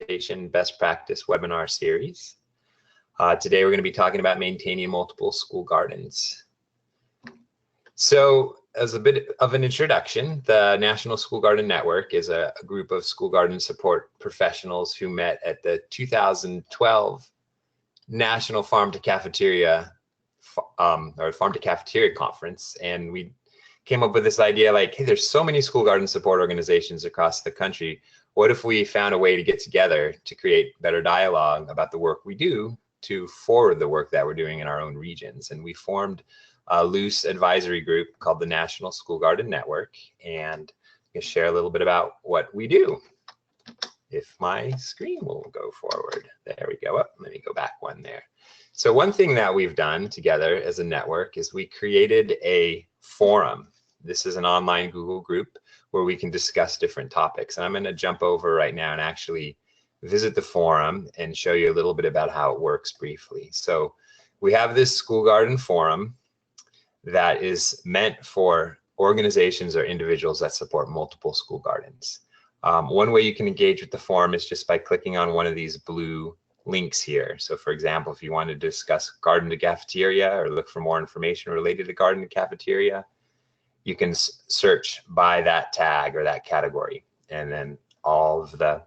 Foundation Best Practice webinar series. Today we're going to be talking about maintaining multiple school gardens. So as a bit of an introduction, the National School Garden Network is a group of school garden support professionals who met at the 2012 National Farm to Cafeteria Conference, and we came up with this idea like, hey, there's so many school garden support organizations across the country. What if we found a way to get together to create better dialogue about the work we do to forward the work that we're doing in our own regions? And we formed a loose advisory group called the National School Garden Network, and I'm going to share a little bit about what we do. If my screen will go forward. There we go. Let me go back one there. So one thing that we've done together as a network is we created a forum. This is an online Google group where we can discuss different topics. And I'm going to jump over right now and actually visit the forum and show you a little bit about how it works briefly. So we have this school garden forum that is meant for organizations or individuals that support multiple school gardens. One way you can engage with the forum is just by clicking on one of these blue links here. So for example, if you want to discuss garden to cafeteria or look for more information related to garden to cafeteria, you can search by that tag or that category, and then all of the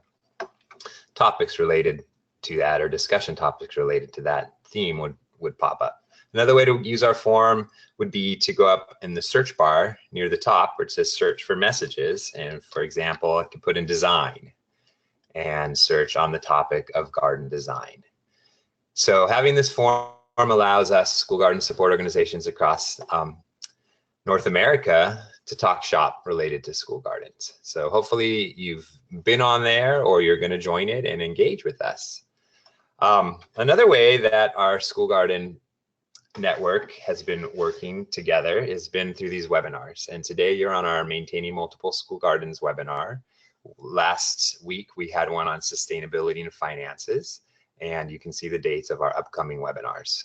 topics related to that or discussion topics related to that theme would pop up. Another way to use our forum would be to go up in the search bar near the top where it says search for messages. And for example, I can put in design and search on the topic of garden design. So having this forum allows us school garden support organizations across North America to talk shop related to school gardens. So hopefully you've been on there or you're going to join it and engage with us. Another way that our school garden network has been working together has been through these webinars. And today you're on our Maintaining Multiple School Gardens webinar. Last week we had one on sustainability and finances, and you can see the dates of our upcoming webinars.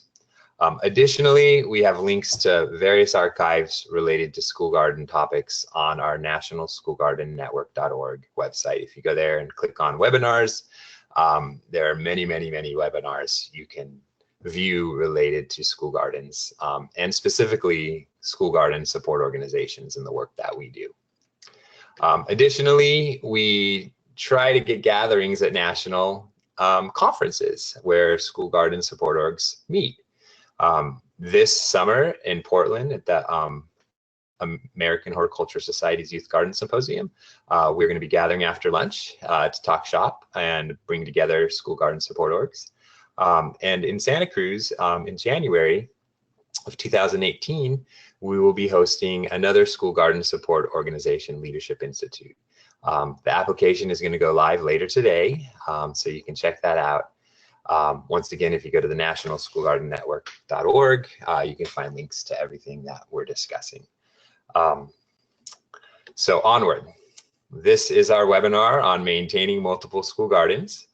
Additionally, we have links to various archives related to school garden topics on our nationalschoolgardennetwork.org website. If you go there and click on webinars, there are many, many, many webinars you can view related to school gardens and specifically school garden support organizations and the work that we do. Additionally, we try to get gatherings at national conferences where school garden support orgs meet. This summer in Portland at the American Horticulture Society's Youth Garden Symposium, we're going to be gathering after lunch to talk shop and bring together school garden support orgs. And in Santa Cruz in January of 2018, we will be hosting another school garden support organization, Leadership Institute. The application is going to go live later today, so you can check that out. Once again, if you go to the nationalschoolgardennetwork.org, you can find links to everything that we're discussing. So onward. This is our webinar on maintaining multiple school gardens.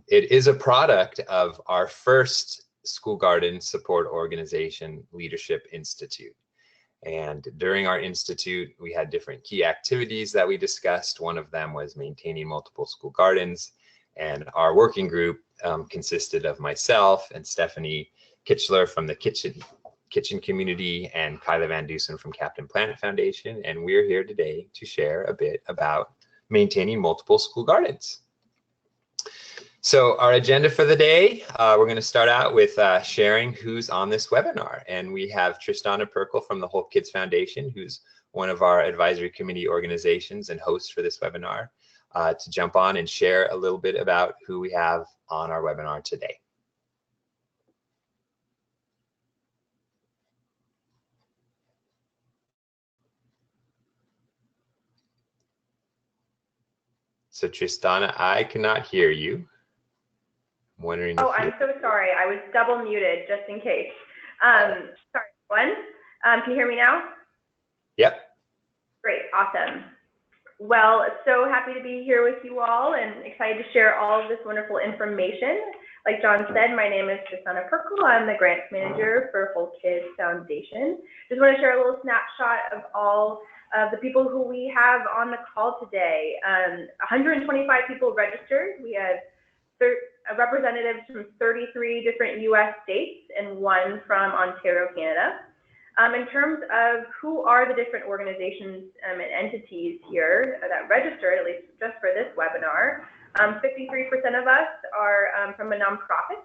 It is a product of our first school garden support organization, Leadership Institute. And during our institute, we had different key activities that we discussed. One of them was maintaining multiple school gardens. And our working group consisted of myself and Stephanie Kitchler from the kitchen community and Kyla Van Dusen from Captain Planet Foundation. And we're here today to share a bit about maintaining multiple school gardens. So our agenda for the day, we're going to start out with sharing who's on this webinar. And we have Tristana Perkle from the Whole Kids Foundation, who's one of our advisory committee organizations and host for this webinar, to jump on and share a little bit about who we have on our webinar today. So Tristana, I cannot hear you. I'm wondering. Oh, I'm so sorry. I was double muted just in case. Sorry, everyone. Can you hear me now? Yep. Great, awesome. Well, so happy to be here with you all and excited to share all of this wonderful information. Like John said, my name is Tristana Perkle. I'm the grants manager for Whole Kids Foundation. Just want to share a little snapshot of all The people who we have on the call today, 125 people registered. We have representatives from 33 different US states and one from Ontario, Canada. In terms of who are the different organizations and entities here that registered, at least just for this webinar, 53% of us are from a nonprofit,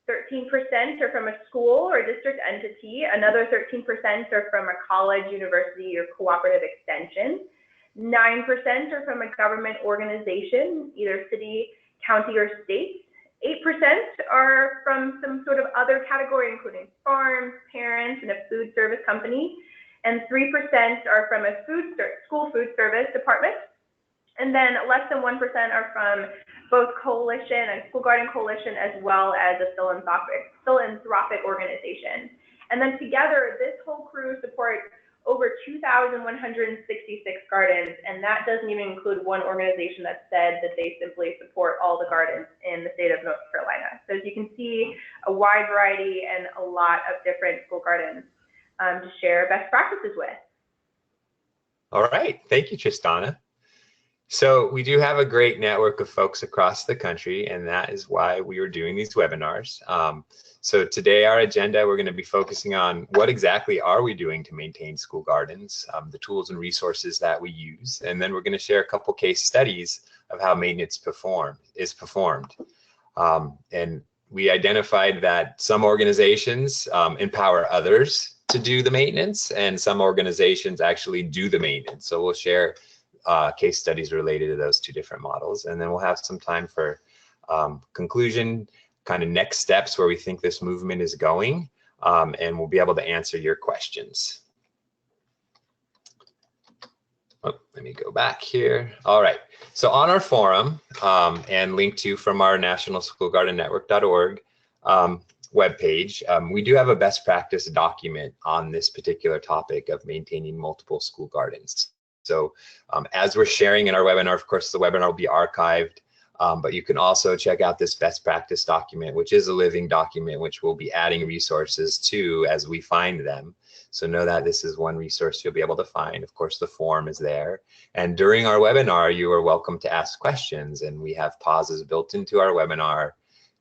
13% are from a school or district entity, another 13% are from a college, university, or cooperative extension, 9% are from a government organization, either city, county, or state, 8% are from some sort of other category, including farms, parents, and a food service company, and 3% are from a school food service department, and then less than 1% are from both coalition and school garden coalition, as well as a philanthropic organization. And then together, this whole crew supports over 2,166 gardens, and that doesn't even include one organization that said that they simply support all the gardens in the state of North Carolina. So as you can see, a wide variety and a lot of different school gardens to share best practices with. All right, thank you, Tristana. So we do have a great network of folks across the country, and that is why we are doing these webinars. So today our agenda, we're going to be focusing on what exactly are we doing to maintain school gardens, the tools and resources that we use, and then we're going to share a couple case studies of how maintenance is performed. And we identified that some organizations empower others to do the maintenance, and some organizations actually do the maintenance. So we'll share case studies related to those two different models, and then we'll have some time for conclusion, kind of next steps where we think this movement is going, and we'll be able to answer your questions. Oh, let me go back here. All right, so on our forum, and linked to from our nationalschoolgardennetwork.org webpage, we do have a best practice document on this particular topic of maintaining multiple school gardens. So as we're sharing in our webinar, of course, the webinar will be archived, but you can also check out this best practice document, which is a living document, which we'll be adding resources to as we find them. So know that this is one resource you'll be able to find. Of course, the form is there. And during our webinar, you are welcome to ask questions, and we have pauses built into our webinar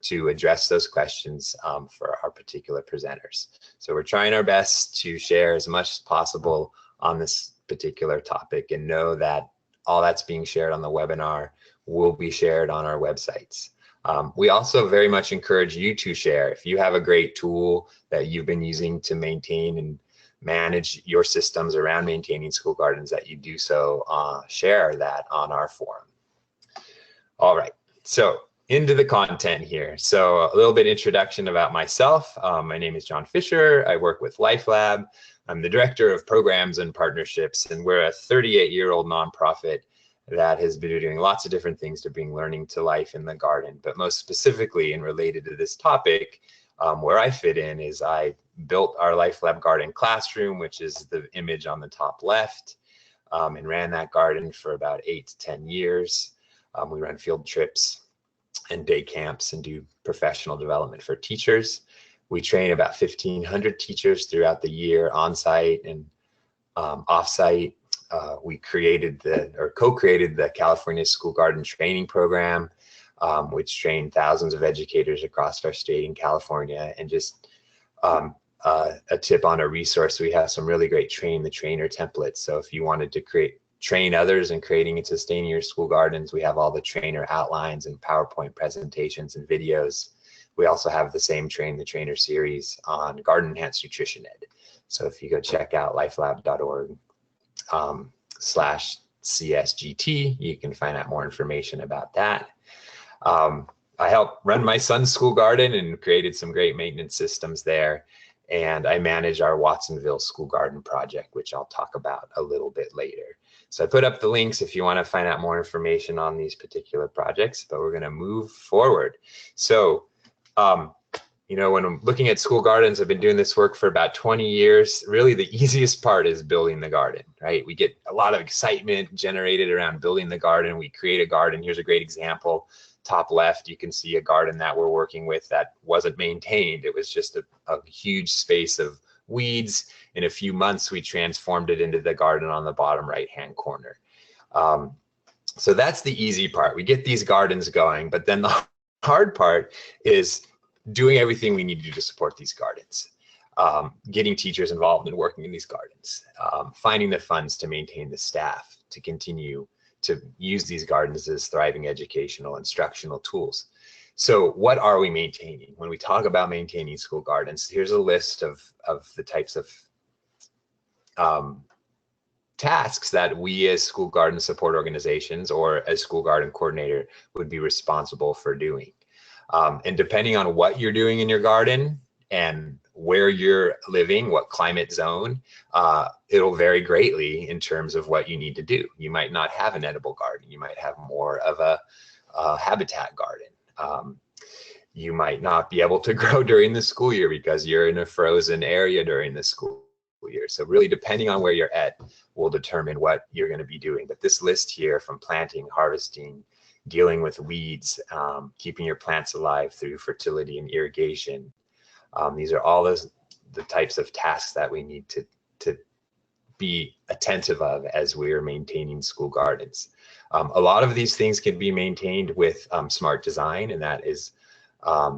to address those questions for our particular presenters. So we're trying our best to share as much as possible on this particular topic, and know that all that's being shared on the webinar will be shared on our websites. We also very much encourage you to share. If you have a great tool that you've been using to maintain and manage your systems around maintaining school gardens, that you do so, share that on our forum. All right, so into the content here. So a little bit introduction about myself. My name is John Fisher. I work with LifeLab. I'm the director of programs and partnerships, and we're a 38-year-old nonprofit that has been doing lots of different things to bring learning to life in the garden. But most specifically and related to this topic, where I fit in is I built our LifeLab garden classroom, which is the image on the top left, and ran that garden for about 8 to 10 years. We run field trips and day camps and do professional development for teachers. We train about 1,500 teachers throughout the year, on-site and off-site. We created co-created the California School Garden Training Program, which trained thousands of educators across our state in California. And just a tip on a resource, we have some really great train the trainer templates. So if you wanted to train others in creating and sustaining your school gardens, we have all the trainer outlines and PowerPoint presentations and videos. We also have the same Train the Trainer series on garden enhanced nutrition ed. So if you go check out lifelab.org /CSGT, you can find out more information about that. I helped run my son's school garden and created some great maintenance systems there. And I manage our Watsonville school garden project, which I'll talk about a little bit later. So I put up the links if you want to find out more information on these particular projects, but we're going to move forward. So you know, when I'm looking at school gardens, I've been doing this work for about 20 years. Really, the easiest part is building the garden, right? We get a lot of excitement generated around building the garden. We create a garden. Here's a great example. Top left, you can see a garden that we're working with that wasn't maintained. It was just a huge space of weeds. In a few months, we transformed it into the garden on the bottom right-hand corner. So that's the easy part. We get these gardens going, but then the hard part is doing everything we need to do to support these gardens. Getting teachers involved in working in these gardens, finding the funds to maintain the staff, to continue to use these gardens as thriving educational instructional tools. So what are we maintaining? When we talk about maintaining school gardens, here's a list of the types of tasks that we as school garden support organizations or as school garden coordinator would be responsible for doing. And depending on what you're doing in your garden and where you're living, what climate zone, it'll vary greatly in terms of what you need to do. You might not have an edible garden. You might have more of a habitat garden. You might not be able to grow during the school year because you're in a frozen area during the school year. So really, depending on where you're at, will determine what you're going to be doing. But this list here, from planting, harvesting, dealing with weeds, keeping your plants alive through fertility and irrigation, these are all the types of tasks that we need to be attentive of as we are maintaining school gardens. A lot of these things can be maintained with smart design, and that is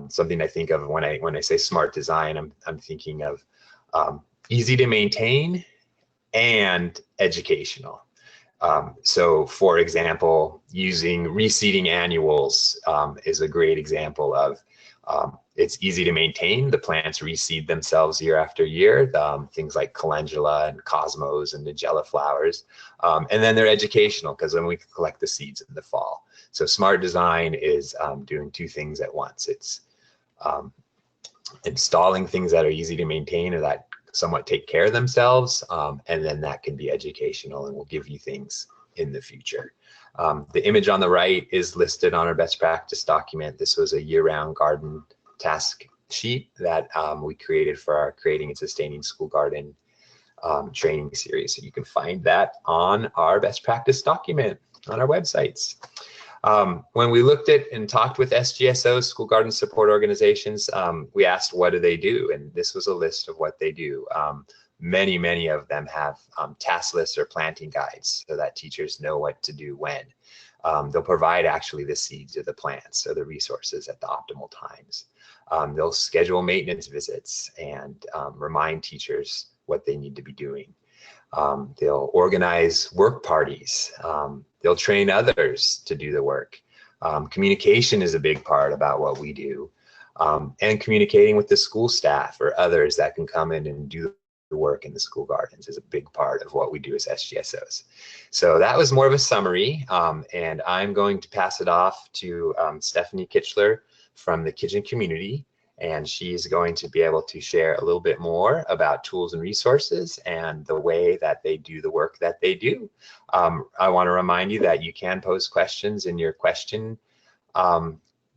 something I think of when I say smart design. I'm thinking of easy to maintain and educational. So for example, using reseeding annuals is a great example of it's easy to maintain. The plants reseed themselves year after year, things like calendula and cosmos and nigella flowers. And then they're educational because then we can collect the seeds in the fall. So smart design is doing two things at once. It's installing things that are easy to maintain or that somewhat take care of themselves, and then that can be educational and will give you things in the future. The image on the right is listed on our best practice document. This was a year-round garden task sheet that we created for our Creating and Sustaining School Garden training series. So you can find that on our best practice document on our websites. When we looked at and talked with SGSOs, school garden support organizations, we asked what do they do, and this was a list of what they do. Many of them have task lists or planting guides so that teachers know what to do when. They'll provide actually the seeds of the plants or the resources at the optimal times. They'll schedule maintenance visits and remind teachers what they need to be doing. They'll organize work parties. They'll train others to do the work. Communication is a big part about what we do. And communicating with the school staff or others that can come in and do the work in the school gardens is a big part of what we do as SGSOs. So that was more of a summary, and I'm going to pass it off to Stephanie Kitchler from the kitchen community, and she's going to be able to share a little bit more about tools and resources and the way that they do the work that they do. I want to remind you that you can pose questions in your question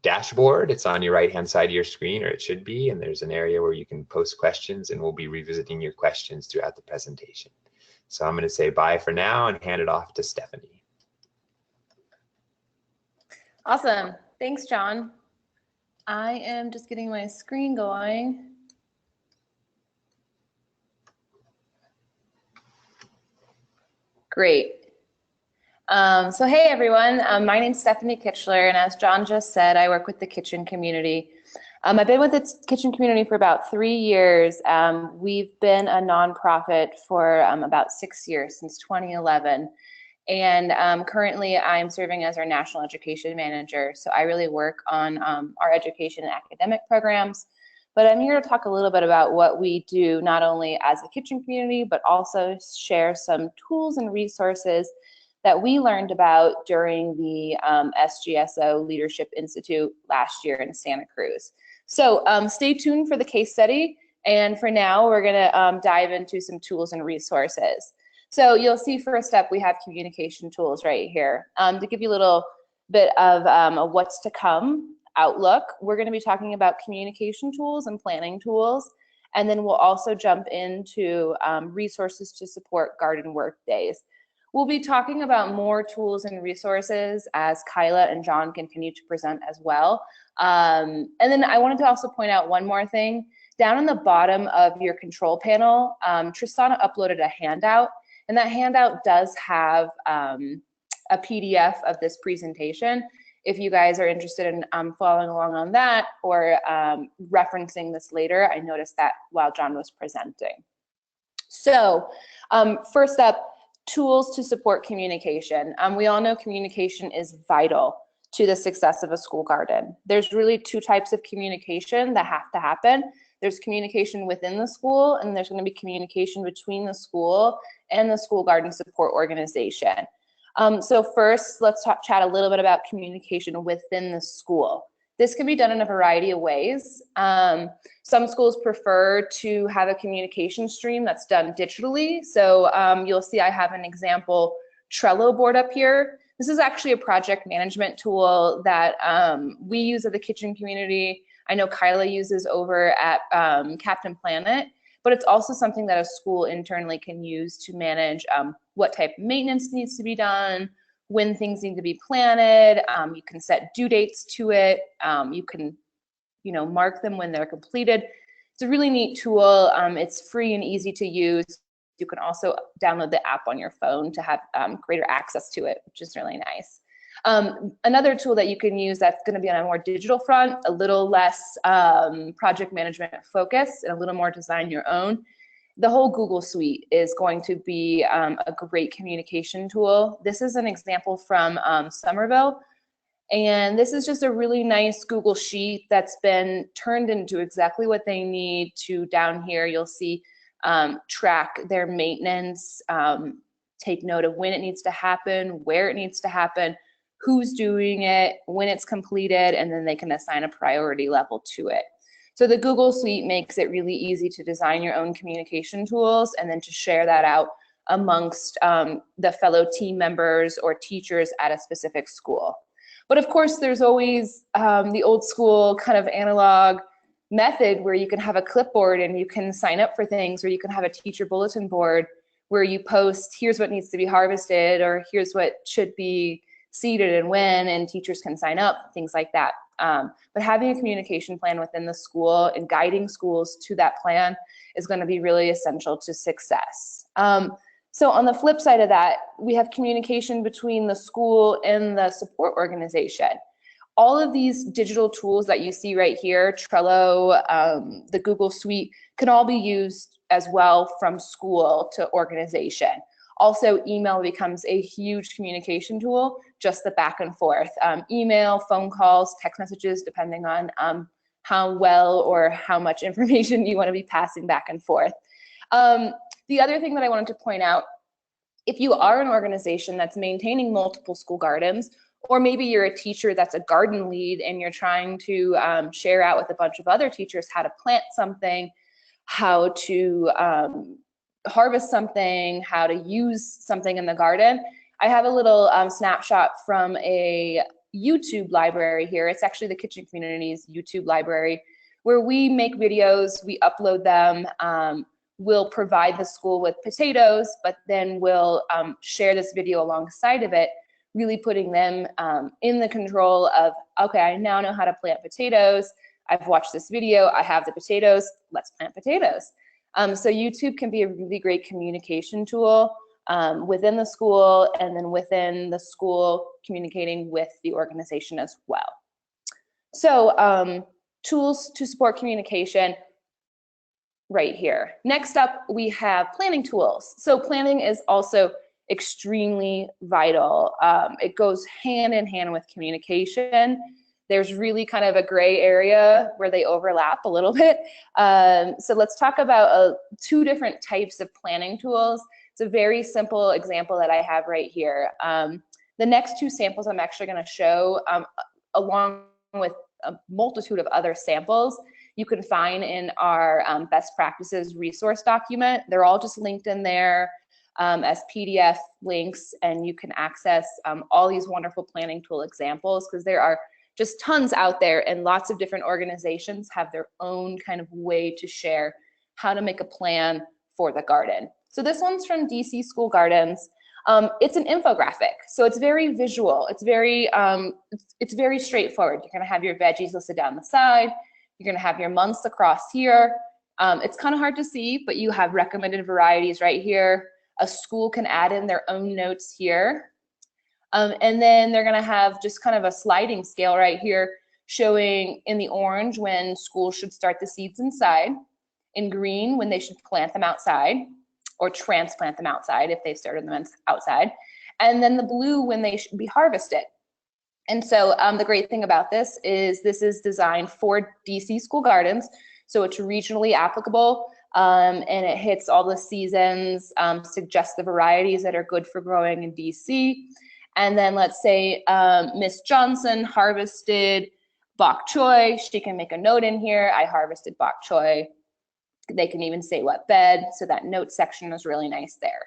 dashboard. It's on your right-hand side of your screen, or it should be, and there's an area where you can post questions, and we'll be revisiting your questions throughout the presentation. So I'm going to say bye for now and hand it off to Stephanie. Awesome. Thanks, John. I am just getting my screen going. Great. So hey everyone, my name's Stephanie Kitchler, and as John just said, I work with the kitchen community. I've been with the kitchen community for about 3 years. We've been a nonprofit for about 6 years, since 2011. And currently I'm serving as our national education manager. So I really work on our education and academic programs. But I'm here to talk a little bit about what we do, not only as a kitchen community, but also share some tools and resources that we learned about during the SGSO Leadership Institute last year in Santa Cruz. So stay tuned for the case study. And for now, we're gonna dive into some tools and resources. So you'll see first up, we have communication tools right here. To give you a little bit of what's to come outlook, we're gonna be talking about communication tools and planning tools. And then we'll also jump into resources to support garden work days. We'll be talking about more tools and resources as Kyla and John continue to present as well. And then I wanted to also point out one more thing. down in the bottom of your control panel, Tristana uploaded a handout, and that handout does have a PDF of this presentation. If you guys are interested in following along on that or referencing this later, I noticed that while John was presenting. So first up, tools to support communication. We all know communication is vital to the success of a school garden. There's really two types of communication that have to happen. There's communication within the school, and there's going to be communication between the school and the school garden support organization. So first, let's chat a little bit about communication within the school. This can be done in a variety of ways. Some schools prefer to have a communication stream that's done digitally. So you'll see I have an example Trello board up here. This is actually a project management tool that we use at the kitchen community. I know Kyla uses over at Captain Planet, but it's also something that a school internally can use to manage what type of maintenance needs to be done, when things need to be planted. You can set due dates to it. You can, mark them when they're completed. It's a really neat tool. It's free and easy to use. You can also download the app on your phone to have greater access to it, which is really nice. Another tool that you can use that's going to be on a more digital front, a little less project management focus and a little more design your own. The whole Google suite is going to be a great communication tool. This is an example from Somerville, and this is just a really nice Google sheet that's been turned into exactly what they need to. Down here you'll see track their maintenance, take note of when it needs to happen, where it needs to happen, who's doing it, when it's completed, and then they can assign a priority level to it. So the Google Suite makes it really easy to design your own communication tools and then to share that out amongst the fellow team members or teachers at a specific school. But of course, there's always the old school kind of analog method where you can have a clipboard and you can sign up for things, or you can have a teacher bulletin board where you post, here's what needs to be harvested, or here's what should be seeded and when, and teachers can sign up, things like that. But having a communication plan within the school and guiding schools to that plan is going to be really essential to success. So on the flip side of that, we have communication between the school and the support organization. All of these digital tools that you see right here, Trello, the Google Suite, can all be used as well from school to organization. Also, email becomes a huge communication tool, just the back and forth. Email, phone calls, text messages, depending on how well or how much information you want to be passing back and forth. The other thing that I wanted to point out, if you are an organization that's maintaining multiple school gardens, or maybe you're a teacher that's a garden lead and you're trying to share out with a bunch of other teachers how to plant something, how to harvest something, how to use something in the garden. I have a little snapshot from a YouTube library here. It's actually the kitchen community's YouTube library, where we make videos, we upload them, we'll provide the school with potatoes, but then we'll share this video alongside of it, really putting them in the control of, okay, I now know how to plant potatoes. I've watched this video, I have the potatoes, let's plant potatoes. So YouTube can be a really great communication tool within the school, and then within the school communicating with the organization as well. So tools to support communication right here. Next up, we have planning tools. So planning is also extremely vital. It goes hand in hand with communication. There's really kind of a gray area where they overlap a little bit. So let's talk about two different types of planning tools. It's a very simple example that I have right here. The next two samples I'm actually going to show, along with a multitude of other samples, you can find in our best practices resource document. They're all just linked in there as PDF links, and you can access all these wonderful planning tool examples, because there are just tons out there, and lots of different organizations have their own kind of way to share how to make a plan for the garden. So this one's from DC School Gardens. It's an infographic, so it's very visual. It's very straightforward. You're gonna have your veggies listed down the side. You're gonna have your months across here. It's kind of hard to see, but you have recommended varieties right here. A school can add in their own notes here. And then they're gonna have just kind of a sliding scale right here showing in the orange when schools should start the seeds inside, in green when they should plant them outside or transplant them outside if they started them outside, and then the blue when they should be harvested. And so the great thing about this is designed for DC school gardens, so it's regionally applicable, and it hits all the seasons, suggests the varieties that are good for growing in DC. And then let's say Miss Johnson harvested bok choy. She can make a note in here, I harvested bok choy. They can even say what bed, so that note section is really nice there.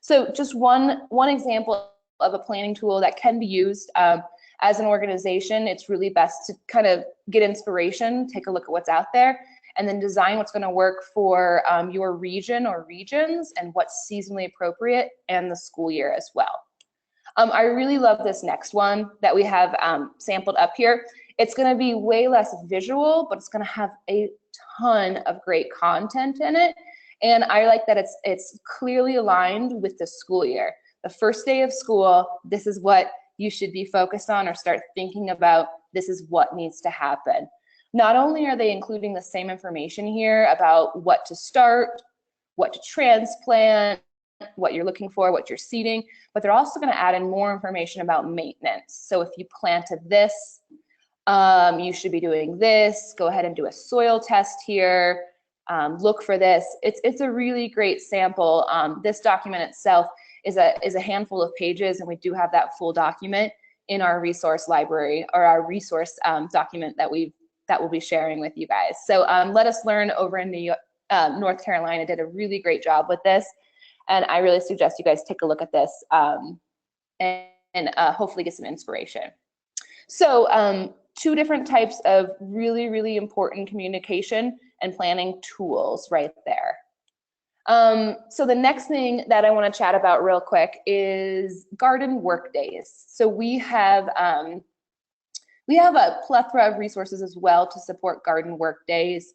So just one example of a planning tool that can be used as an organization. It's really best to kind of get inspiration, take a look at what's out there, and then design what's going to work for your region or regions and what's seasonally appropriate and the school year as well. I really love this next one that we have sampled up here. It's going to be way less visual, but it's going to have a ton of great content in it. And I like that it's clearly aligned with the school year. The first day of school, this is what you should be focused on or start thinking about. This is what needs to happen. Not only are they including the same information here about what to start, what to transplant, what you're looking for, what you're seeding, but they're also going to add in more information about maintenance. So if you planted this, you should be doing this. Go ahead and do a soil test here. Look for this. It's a really great sample. This document itself is a handful of pages, and we do have that full document in our resource library, or our resource document that we'll be sharing with you guys. So Let Us Learn over in North Carolina did a really great job with this. And I really suggest you guys take a look at this and hopefully get some inspiration. So two different types of really, really important communication and planning tools right there. So the next thing that I want to chat about real quick is garden work days. So we have a plethora of resources as well to support garden work days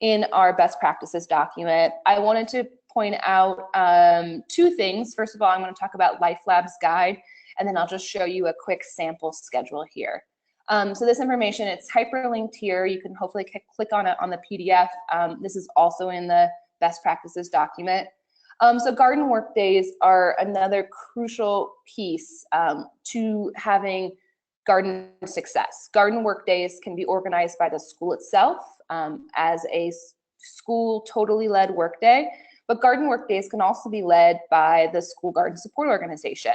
in our best practices document. I wanted to point out two things. First of all, I'm going to talk about Life Lab's guide, and then I'll just show you a quick sample schedule here. So this information, it's hyperlinked here. You can hopefully click on it on the PDF. This is also in the best practices document. So garden work days are another crucial piece to having garden success. Garden work days can be organized by the school itself as a school totally led work day, but garden work days can also be led by the school garden support organization.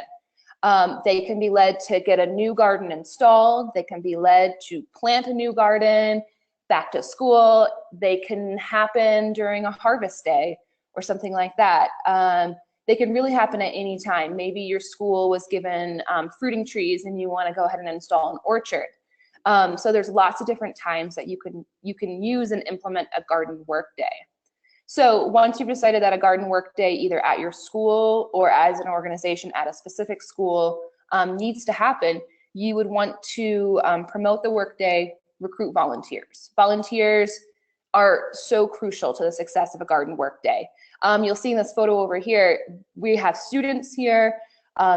They can be led to get a new garden installed. They can be led to plant a new garden, back to school. They can happen during a harvest day or something like that. They can really happen at any time. Maybe your school was given fruiting trees and you want to go ahead and install an orchard. So there's lots of different times that you can use and implement a garden work day. So once you've decided that a garden work day, either at your school or as an organization at a specific school, needs to happen, you would want to promote the work day, recruit volunteers. Volunteers are so crucial to the success of a garden work day. You'll see in this photo over here, we have students here.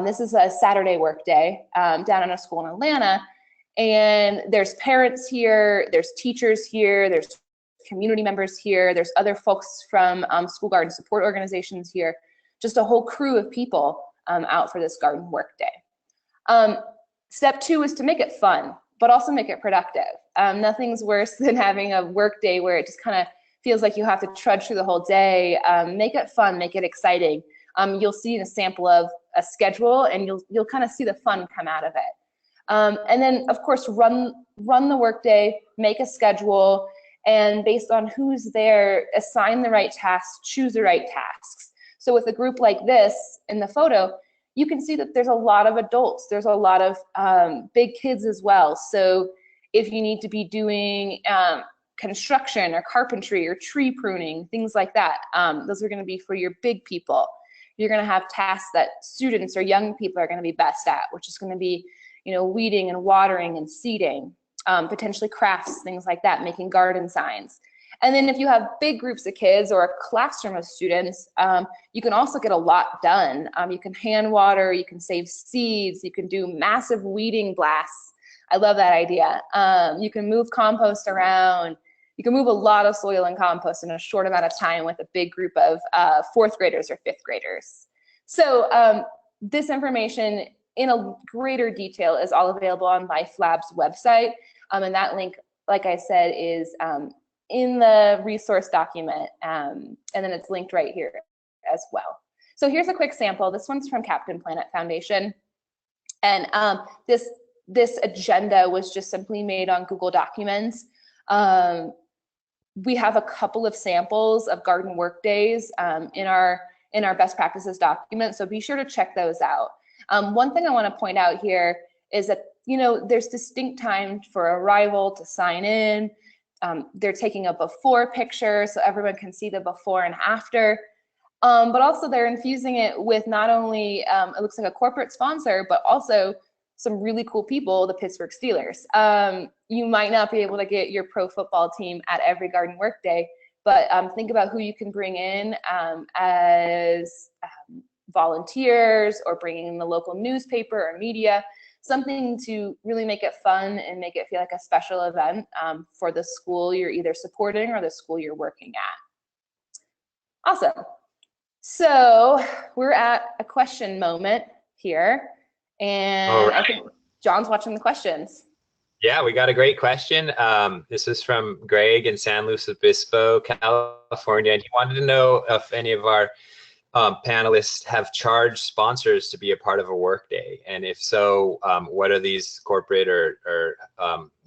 This is a Saturday work day down in a school in Atlanta, and there's parents here, there's teachers here, there's community members here, there's other folks from school garden support organizations here, just a whole crew of people out for this garden work day. Step 2 is to make it fun, but also make it productive. Nothing's worse than having a work day where it just kind of feels like you have to trudge through the whole day. Make it fun, make it exciting. You'll see a sample of a schedule, and you'll kind of see the fun come out of it. And then, of course, run the work day, make a schedule, and based on who's there, assign the right tasks, choose the right tasks. So with a group like this in the photo, you can see that there's a lot of adults, there's a lot of big kids as well. So if you need to be doing construction or carpentry or tree pruning, things like that, those are going to be for your big people. You're going to have tasks that students or young people are going to be best at, which is going to be, weeding and watering and seeding. Potentially crafts, things like that, making garden signs. And then if you have big groups of kids or a classroom of students, you can also get a lot done. You can hand water, you can save seeds, you can do massive weeding blasts. I love that idea. You can move compost around. You can move a lot of soil and compost in a short amount of time with a big group of 4th graders or 5th graders. So this information in a greater detail is all available on Life Lab's website. And that link, like I said, is in the resource document. And then it's linked right here as well. So here's a quick sample. This one's from Captain Planet Foundation. And this agenda was just simply made on Google Documents. We have a couple of samples of garden work days in our best practices document, so be sure to check those out. One thing I want to point out here is that, you know, there's distinct time for arrival to sign in. They're taking a before picture so everyone can see the before and after, but also they're infusing it with not only, it looks like a corporate sponsor, but also some really cool people, the Pittsburgh Steelers. You might not be able to get your pro football team at every garden work day, but think about who you can bring in as volunteers, or bringing in the local newspaper or media, something to really make it fun and make it feel like a special event for the school you're either supporting or the school you're working at. Awesome. So we're at a question moment here. And I think John's watching the questions. Yeah, we got a great question. This is from Greg in San Luis Obispo, California. And he wanted to know if any of our panelists have charged sponsors to be a part of a workday. And if so, what are these corporate or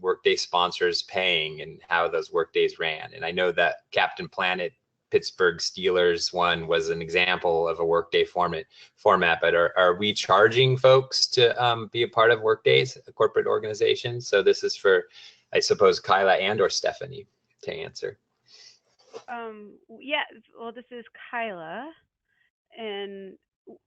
workday sponsors paying, and how those workdays ran? And I know that Captain Planet Pittsburgh Steelers one was an example of a workday format, but are we charging folks to be a part of workdays, corporate organizations? So this is for, I suppose, Kyla and or Stephanie to answer. Yeah, well, this is Kyla, and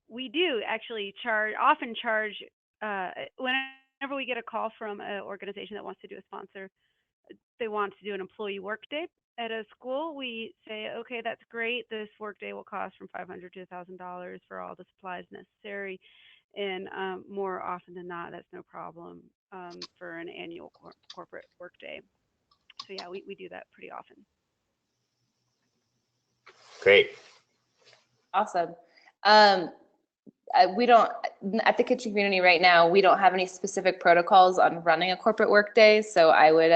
we do actually often charge, whenever we get a call from an organization that wants to do a sponsor, they want to do an employee workday at a school, we say, okay, that's great. This workday will cost from $500 to $1,000 for all the supplies necessary. And more often than not, that's no problem for an annual corporate workday. So yeah, we do that pretty often. Great. Awesome. We don't, at the kitchen community right now, we don't have any specific protocols on running a corporate workday. So I would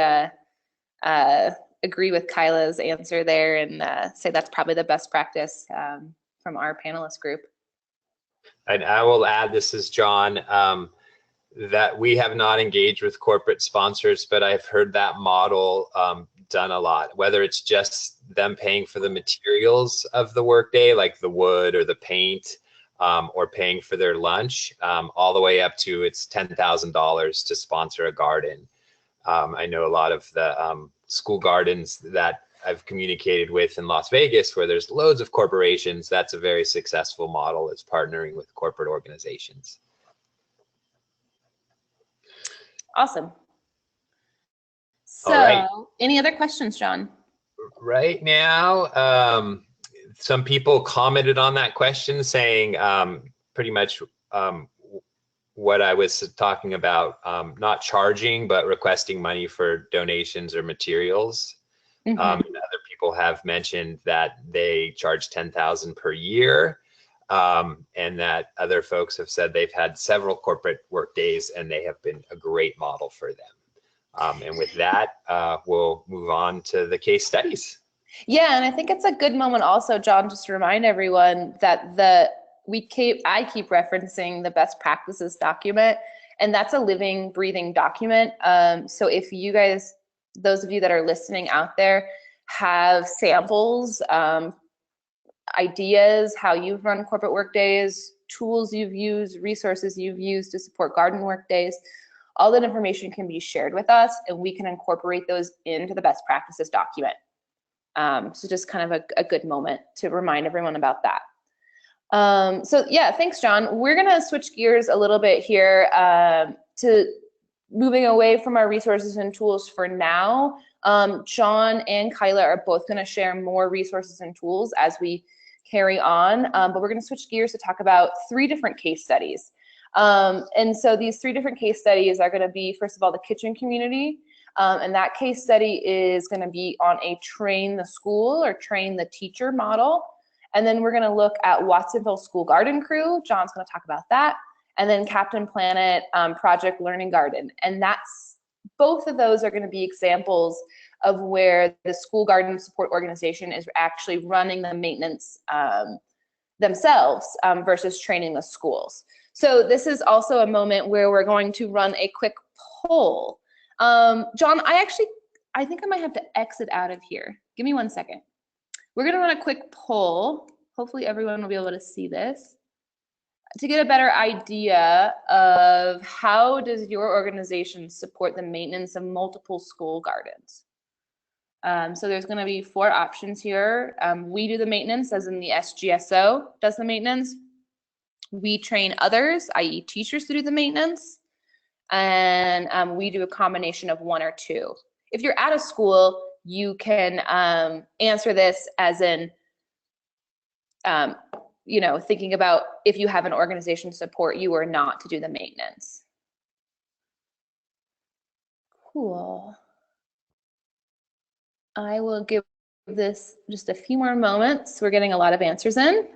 agree with Kyla's answer there and say that's probably the best practice from our panelist group. And I will add, this is John, that we have not engaged with corporate sponsors, but I've heard that model done a lot, whether it's just them paying for the materials of the workday, like the wood or the paint, or paying for their lunch, all the way up to it's $10,000 to sponsor a garden. I know a lot of the school gardens that I've communicated with in Las Vegas, where there's loads of corporations. That's a very successful model, is partnering with corporate organizations. Awesome. So, any other questions, John? Right now, some people commented on that question saying pretty much what I was talking about, not charging, but requesting money for donations or materials. And other people have mentioned that they charge $10,000 per year, and that other folks have said they've had several corporate work days and they have been a great model for them. And with that, we'll move on to the case studies. Yeah, and I think it's a good moment also, John, just to remind everyone that I keep referencing the best practices document, and that's a living, breathing document. So if you guys, those of you that are listening out there, have samples, ideas, how you've run corporate work days, tools you've used, resources you've used to support garden work days, all that information can be shared with us, and we can incorporate those into the best practices document. So just kind of a good moment to remind everyone about that. So yeah, thanks, John. We're gonna switch gears a little bit here to moving away from our resources and tools for now. John and Kyla are both going to share more resources and tools as we carry on, but we're going to switch gears to talk about 3 different case studies. And so these 3 different case studies are going to be, first of all, the kitchen community, and that case study is going to be on a train the school or train the teacher model. And then we're going to look at Watsonville School Garden Crew. John's going to talk about that. And then Captain Planet Project Learning Garden. And that's, both of those are going to be examples of where the school garden support organization is actually running the maintenance themselves versus training the schools. So this is also a moment where we're going to run a quick poll. John, I think I might have to exit out of here. Give me 1 second. We're going to run a quick poll. Hopefully everyone will be able to see this to get a better idea of how does your organization support the maintenance of multiple school gardens. So there's going to be 4 options here. We do the maintenance, as in the SGSO does the maintenance. We train others, i.e. teachers, to do the maintenance. And we do a combination of 1 or 2. If you're at a school, you can answer this as in, you know, thinking about if you have an organization support you or not to do the maintenance. Cool. I will give this just a few more moments. We're getting a lot of answers in.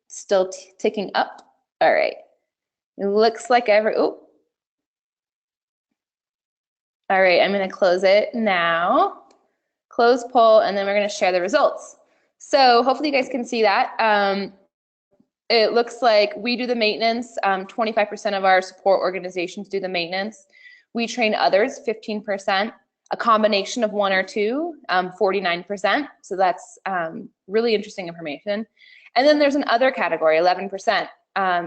Still ticking up. All right. It looks like all right, I'm going to close it now. Close poll, and then we're going to share the results. So hopefully you guys can see that. It looks like we do the maintenance. 25% of our support organizations do the maintenance. We train others, 15%. A combination of 1 or 2, 49%. So that's really interesting information. And then there's an other category, 11%.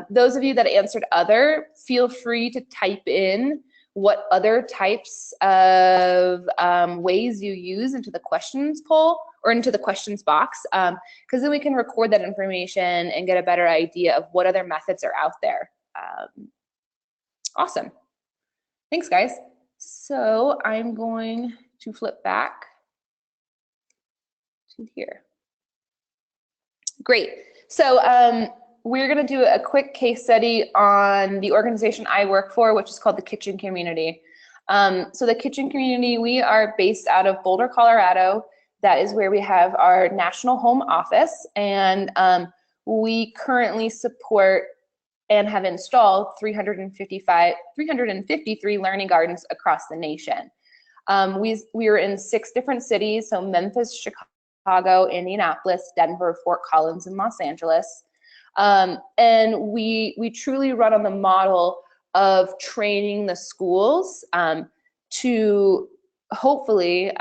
Those of you that answered other, feel free to type in what other types of ways you use into the questions poll or into the questions box, because then we can record that information and get a better idea of what other methods are out there. Awesome. Thanks, guys. So I'm going to flip back to here. Great. So we're going to do a quick case study on the organization I work for, which is called the Kitchen Community. So the Kitchen Community, we are based out of Boulder, Colorado. That is where we have our national home office, and we currently support and have installed 353 learning gardens across the nation. We are in 6 different cities, so Memphis, Chicago, Indianapolis, Denver, Fort Collins, and Los Angeles. And we truly run on the model of training the schools to hopefully,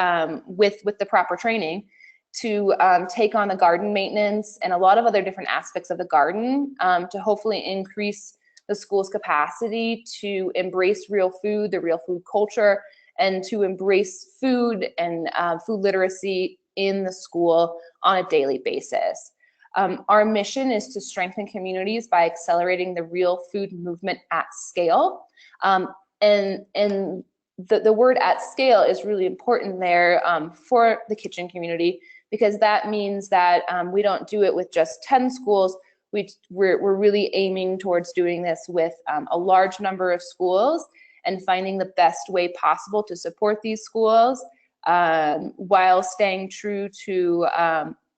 with the proper training, to take on the garden maintenance and a lot of other different aspects of the garden to hopefully increase the school's capacity to embrace real food, the real food culture, and to embrace food and food literacy in the school on a daily basis. Our mission is to strengthen communities by accelerating the real food movement at scale. And the word at scale is really important there for the kitchen community, because that means that we don't do it with just 10 schools. We're really aiming towards doing this with a large number of schools and finding the best way possible to support these schools while staying true to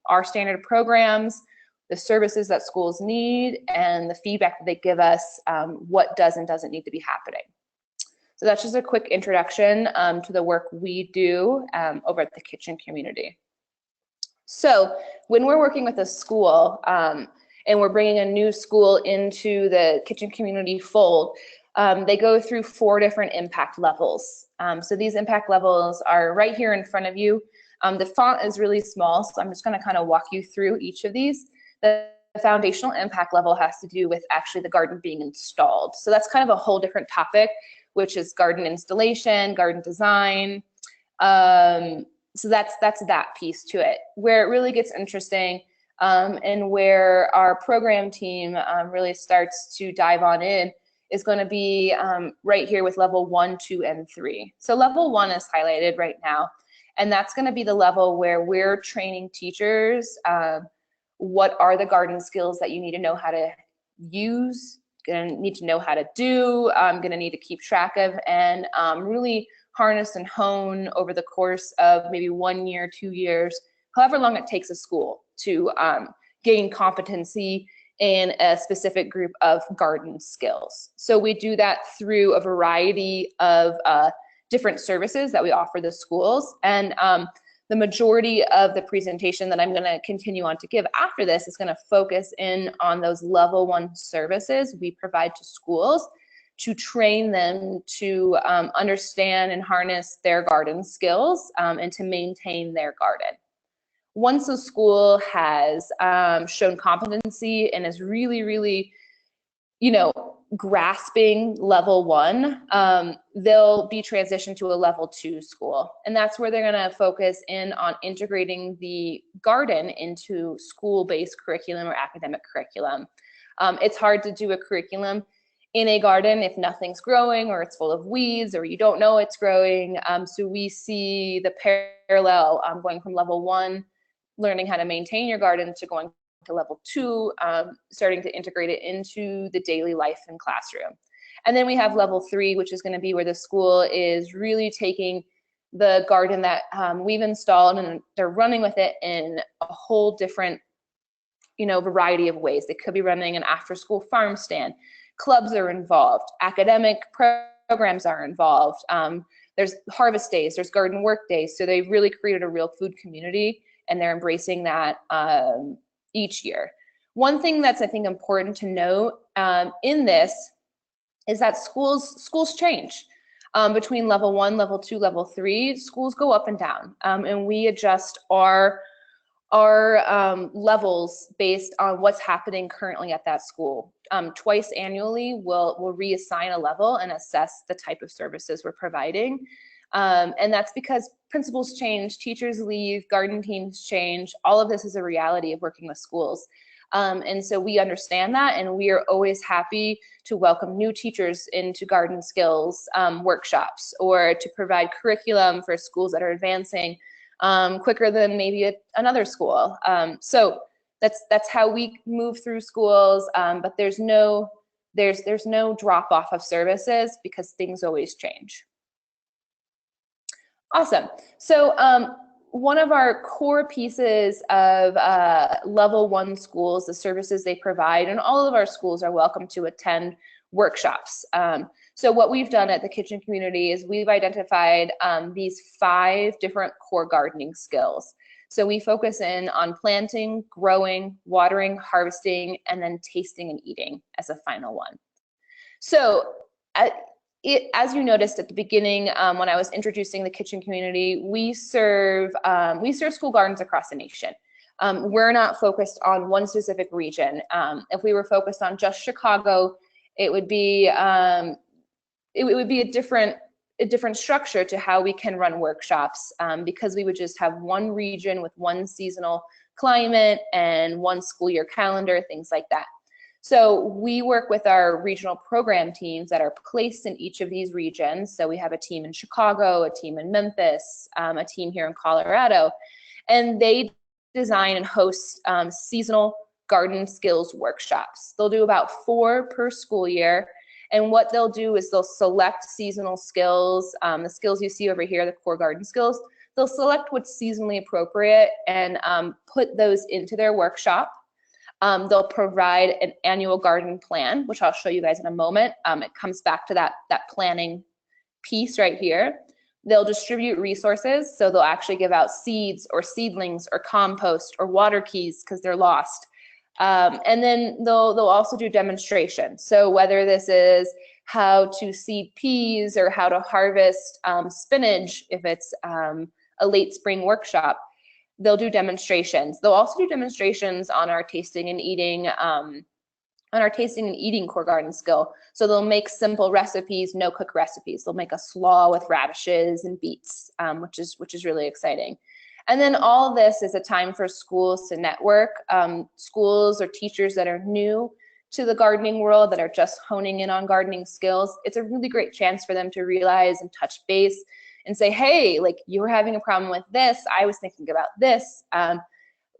our standard programs, the services that schools need, and the feedback that they give us, what does and doesn't need to be happening. So that's just a quick introduction to the work we do over at the Kitchen Community. So when we're working with a school and we're bringing a new school into the Kitchen Community fold, they go through 4 different impact levels. So these impact levels are right here in front of you. The font is really small, so I'm just going to kind of walk you through each of these. The foundational impact level has to do with actually the garden being installed. So that's kind of a whole different topic, which is garden installation, garden design. So that's that piece to it. Where it really gets interesting and where our program team really starts to dive on in is going to be right here with level 1, 2, and 3. So level 1 is highlighted right now, and that's going to be the level where we're training teachers. What are the garden skills that you need to know how to use, going to need to know how to do, going to need to keep track of, and really harness and hone over the course of maybe 1 year, 2 years, however long it takes a school to gain competency in a specific group of garden skills. So we do that through a variety of different services that we offer the schools. And the majority of the presentation that I'm going to continue on to give after this is going to focus in on those level 1 services we provide to schools to train them to understand and harness their garden skills and to maintain their garden. Once a school has shown competency and is really, grasping level 1, they'll be transitioned to a level 2 school. And that's where they're gonna focus in on integrating the garden into school-based curriculum or academic curriculum. It's hard to do a curriculum in a garden if nothing's growing or it's full of weeds or you don't know it's growing. So we see the parallel going from level 1, learning how to maintain your garden, to going to level 2, starting to integrate it into the daily life in classroom. And then we have level 3, which is going to be where the school is really taking the garden that we've installed and they're running with it in a whole different, variety of ways. They could be running an after-school farm stand. Clubs are involved. Academic programs are involved. There's harvest days. There's garden work days. So they've really created a real food community, and they're embracing that each year. One thing that's, I think, important to note in this is that schools change. Between level 1, level 2, level 3, schools go up and down, and we adjust our levels based on what's happening currently at that school. Twice annually, we'll reassign a level and assess the type of services we're providing. And that's because principals change, teachers leave, garden teams change. All of this is a reality of working with schools. And so we understand that, and we are always happy to welcome new teachers into garden skills workshops, or to provide curriculum for schools that are advancing quicker than maybe another school. So that's how we move through schools, but there's no drop off of services because things always change. Awesome. So one of our core pieces of level 1 schools, the services they provide, and all of our schools are welcome to attend workshops. So what we've done at the kitchen community is we've identified these 5 different core gardening skills. So we focus in on planting, growing, watering, harvesting, and then tasting and eating as a final one. So as you noticed at the beginning, when I was introducing the kitchen community, we serve school gardens across the nation. We're not focused on one specific region. If we were focused on just Chicago, it would be a different structure to how we can run workshops, because we would just have one region with one seasonal climate and one school year calendar, things like that. So we work with our regional program teams that are placed in each of these regions. So we have a team in Chicago, a team in Memphis, a team here in Colorado, and they design and host seasonal garden skills workshops. They'll do about 4 per school year. And what they'll do is they'll select seasonal skills, the skills you see over here, the core garden skills. They'll select what's seasonally appropriate and put those into their workshop. They'll provide an annual garden plan, which I'll show you guys in a moment. It comes back to that planning piece right here. They'll distribute resources, so they'll actually give out seeds or seedlings or compost or water keys because they're lost. And then they'll also do demonstrations. So whether this is how to seed peas or how to harvest spinach, if it's a late spring workshop, they'll do demonstrations. They'll also do demonstrations on our tasting and eating core garden skill. So they'll make simple recipes, no cook recipes. They'll make a slaw with radishes and beets, which is really exciting. And then all of this is a time for schools to network. Schools or teachers that are new to the gardening world that are just honing in on gardening skills, it's a really great chance for them to realize and touch base and say, hey, like you were having a problem with this, I was thinking about this.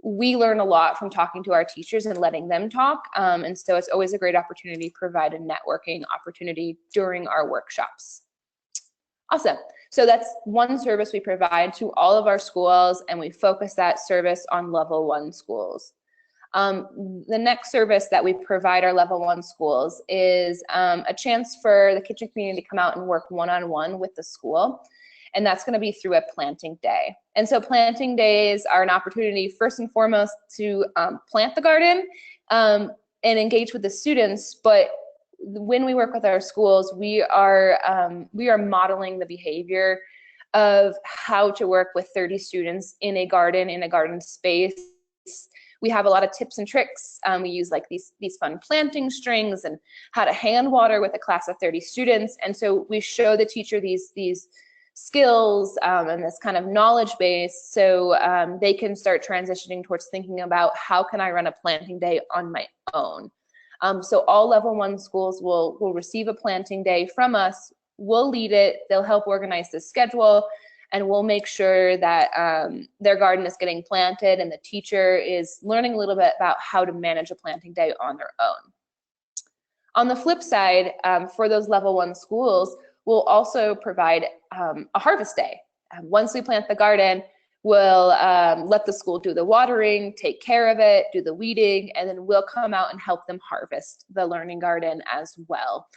We learn a lot from talking to our teachers and letting them talk. And so it's always a great opportunity to provide a networking opportunity during our workshops. Awesome. So that's one service we provide to all of our schools, and we focus that service on level 1 schools. The next service that we provide our level 1 schools is a chance for the kitchen community to come out and work one-on-one with the school. And that's going to be through a planting day. And so planting days are an opportunity, first and foremost, to plant the garden and engage with the students. But when we work with our schools, we are modeling the behavior of how to work with 30 students in a garden space. We have a lot of tips and tricks. We use like these fun planting strings and how to hand water with a class of 30 students. And so we show the teacher these skills and this kind of knowledge base, so they can start transitioning towards thinking about how can I run a planting day on my own. So all level 1 schools will receive a planting day from us. We'll lead it. They'll help organize the schedule, and we'll make sure that their garden is getting planted and the teacher is learning a little bit about how to manage a planting day on their own. On the flip side, for those level 1 schools, we'll also provide a harvest day. Once we plant the garden, we'll let the school do the watering, take care of it, do the weeding, and then we'll come out and help them harvest the learning garden as well.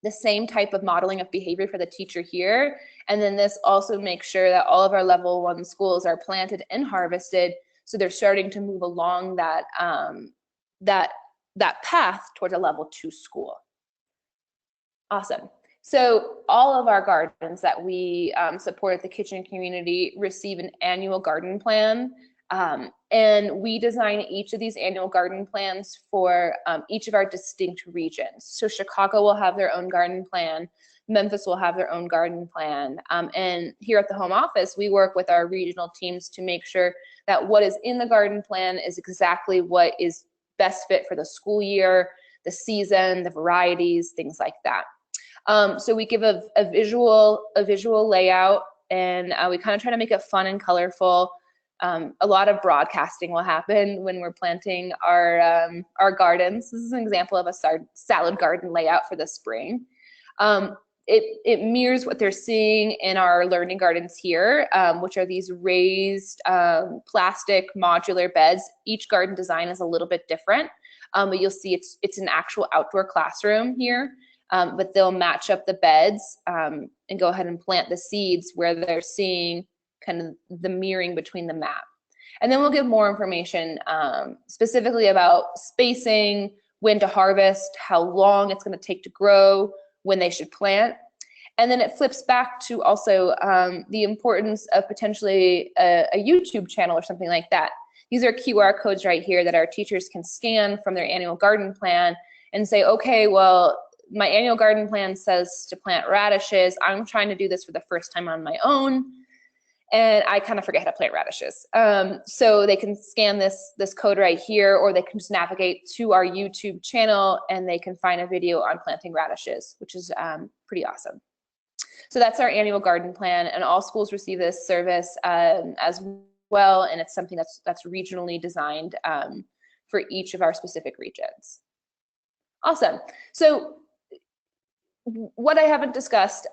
The same type of modeling of behavior for the teacher here. And then this also makes sure that all of our level 1 schools are planted and harvested, so they're starting to move along that path towards a level 2 school. Awesome. So all of our gardens that we support at the kitchen community receive an annual garden plan. And we design each of these annual garden plans for each of our distinct regions. So Chicago will have their own garden plan. Memphis will have their own garden plan. And here at the home office, we work with our regional teams to make sure that what is in the garden plan is exactly what is best fit for the school year, the season, the varieties, things like that. So we give a visual layout, and we kind of try to make it fun and colorful. A lot of broadcasting will happen when we're planting our gardens. This is an example of a salad garden layout for the spring. It mirrors what they're seeing in our learning gardens here, which are these raised plastic modular beds. Each garden design is a little bit different, but you'll see it's an actual outdoor classroom here. But they'll match up the beds and go ahead and plant the seeds where they're seeing kind of the mirroring between the map. And then we'll give more information specifically about spacing, when to harvest, how long it's going to take to grow, when they should plant. And then it flips back to also the importance of potentially a YouTube channel or something like that. These are QR codes right here that our teachers can scan from their annual garden plan and say, okay, well, my annual garden plan says to plant radishes. I'm trying to do this for the first time on my own, and I kind of forget how to plant radishes. So they can scan this code right here, or they can just navigate to our YouTube channel and they can find a video on planting radishes, which is pretty awesome. So that's our annual garden plan, and all schools receive this service as well, and it's something that's regionally designed for each of our specific regions. Awesome. So what I haven't discussed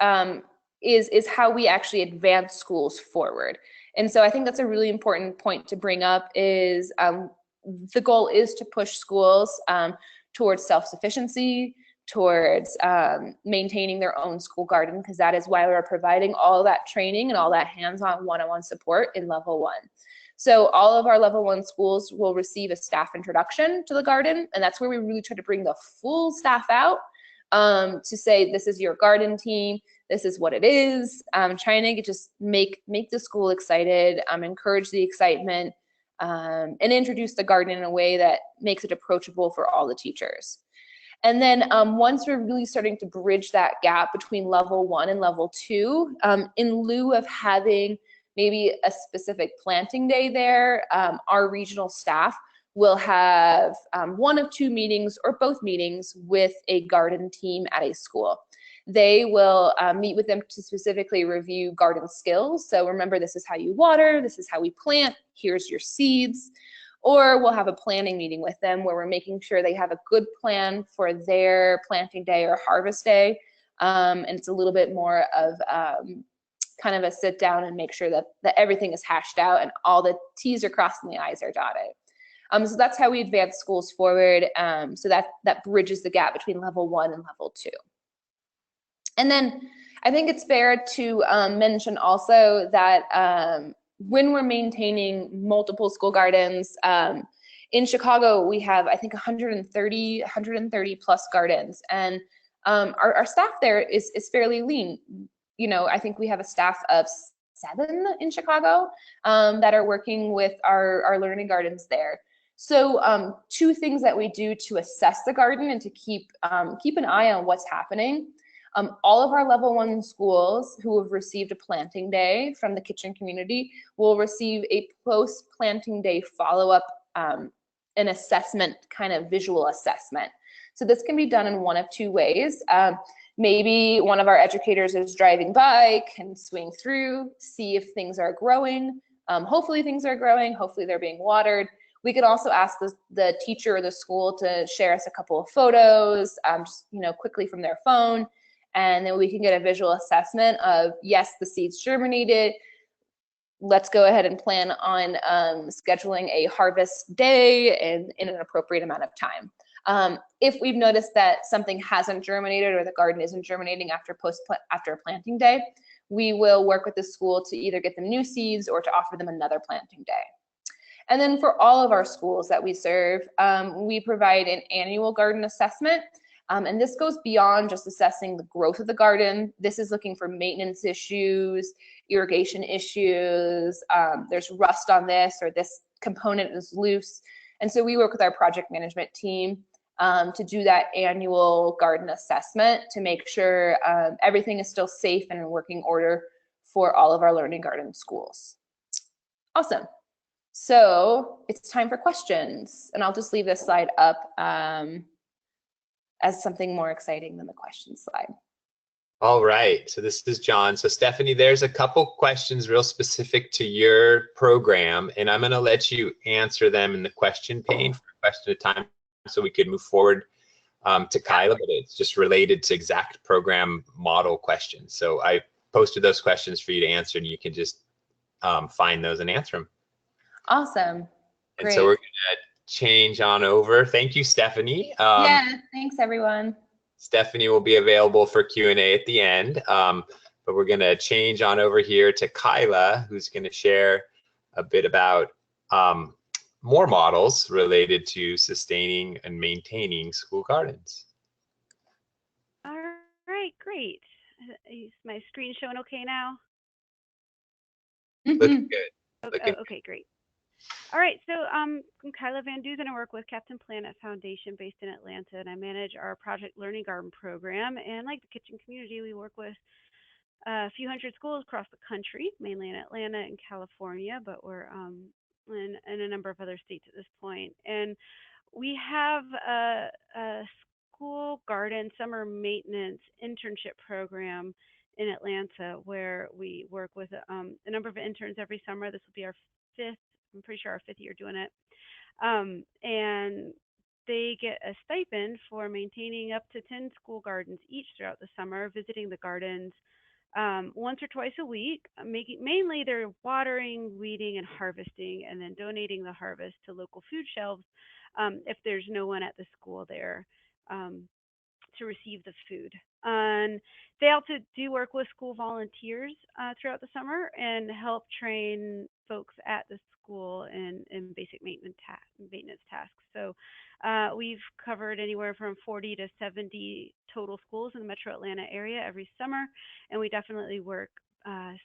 is how we actually advance schools forward. And so I think that's a really important point to bring up is the goal is to push schools towards self-sufficiency, towards maintaining their own school garden, because that is why we're providing all that training and all that hands-on one-on-one support in level 1. So all of our level 1 schools will receive a staff introduction to the garden, and that's where we really try to bring the full staff out to say, this is your garden team, this is what it is. Trying to just make the school excited, encourage the excitement, and introduce the garden in a way that makes it approachable for all the teachers. And then once we're really starting to bridge that gap between level 1 and level 2, in lieu of having maybe a specific planting day there, our regional staff we'll have one of two meetings or both meetings with a garden team at a school. They will meet with them to specifically review garden skills. So remember, this is how you water, this is how we plant, here's your seeds. Or we'll have a planning meeting with them where we're making sure they have a good plan for their planting day or harvest day. And it's a little bit more of kind of a sit down and make sure that everything is hashed out and all the T's are crossed and the I's are dotted. So that's how we advance schools forward. So that bridges the gap between level 1 and level 2. And then I think it's fair to mention also that when we're maintaining multiple school gardens, in Chicago, we have, I think, 130 plus gardens. And our staff there is fairly lean. You know, I think we have a staff of 7 in Chicago that are working with our learning gardens there. So 2 things that we do to assess the garden and to keep an eye on what's happening. All of our level 1 schools who have received a planting day from the kitchen community will receive a post-planting day follow-up, an assessment, kind of visual assessment. So this can be done in one of 2 ways. Maybe one of our educators is driving by, can swing through, see if things are growing. Hopefully things are growing, hopefully they're being watered. We can also ask the teacher or the school to share us a couple of photos, just, quickly from their phone. And then we can get a visual assessment of, yes, the seeds germinated. Let's go ahead and plan on scheduling a harvest day in an appropriate amount of time. If we've noticed that something hasn't germinated or the garden isn't germinating after a planting day, we will work with the school to either get them new seeds or to offer them another planting day. And then for all of our schools that we serve, we provide an annual garden assessment. And this goes beyond just assessing the growth of the garden. This is looking for maintenance issues, irrigation issues, there's rust on this, or this component is loose. And so we work with our project management team to do that annual garden assessment to make sure everything is still safe and in working order for all of our learning garden schools. Awesome. So it's time for questions. And I'll just leave this slide up as something more exciting than the question slide. All right, so this is John. So Stephanie, there's a couple questions real specific to your program, and I'm gonna let you answer them in the question pane for a question at a time so we could move forward to Kyla, but it's just related to exact program model questions. So I posted those questions for you to answer, and you can just find those and answer them. Awesome. And so we're gonna change on over. Thank you, Stephanie. Yeah, thanks everyone. Stephanie will be available for Q&A at the end, but we're gonna change on over here to Kyla, who's gonna share a bit about more models related to sustaining and maintaining school gardens. All right, great. Is my screen showing okay now? Looking good. Okay, great. All right, so I'm Kyla Van Duzen. I work with Captain Planet Foundation based in Atlanta, and I manage our Project Learning Garden program. And like the kitchen community, we work with a few hundred schools across the country, mainly in Atlanta and California, but we're in a number of other states at this point. And we have a school garden summer maintenance internship program in Atlanta where we work with a number of interns every summer. This will be our 5th. I'm pretty sure our 5th year doing it. And they get a stipend for maintaining up to 10 school gardens each throughout the summer, visiting the gardens once or twice a week, mainly they're watering, weeding, and harvesting, and then donating the harvest to local food shelves if there's no one at the school there to receive the food. And they also do work with school volunteers throughout the summer and help train folks at the school in basic maintenance tasks. So we've covered anywhere from 40 to 70 total schools in the metro Atlanta area every summer, and we definitely work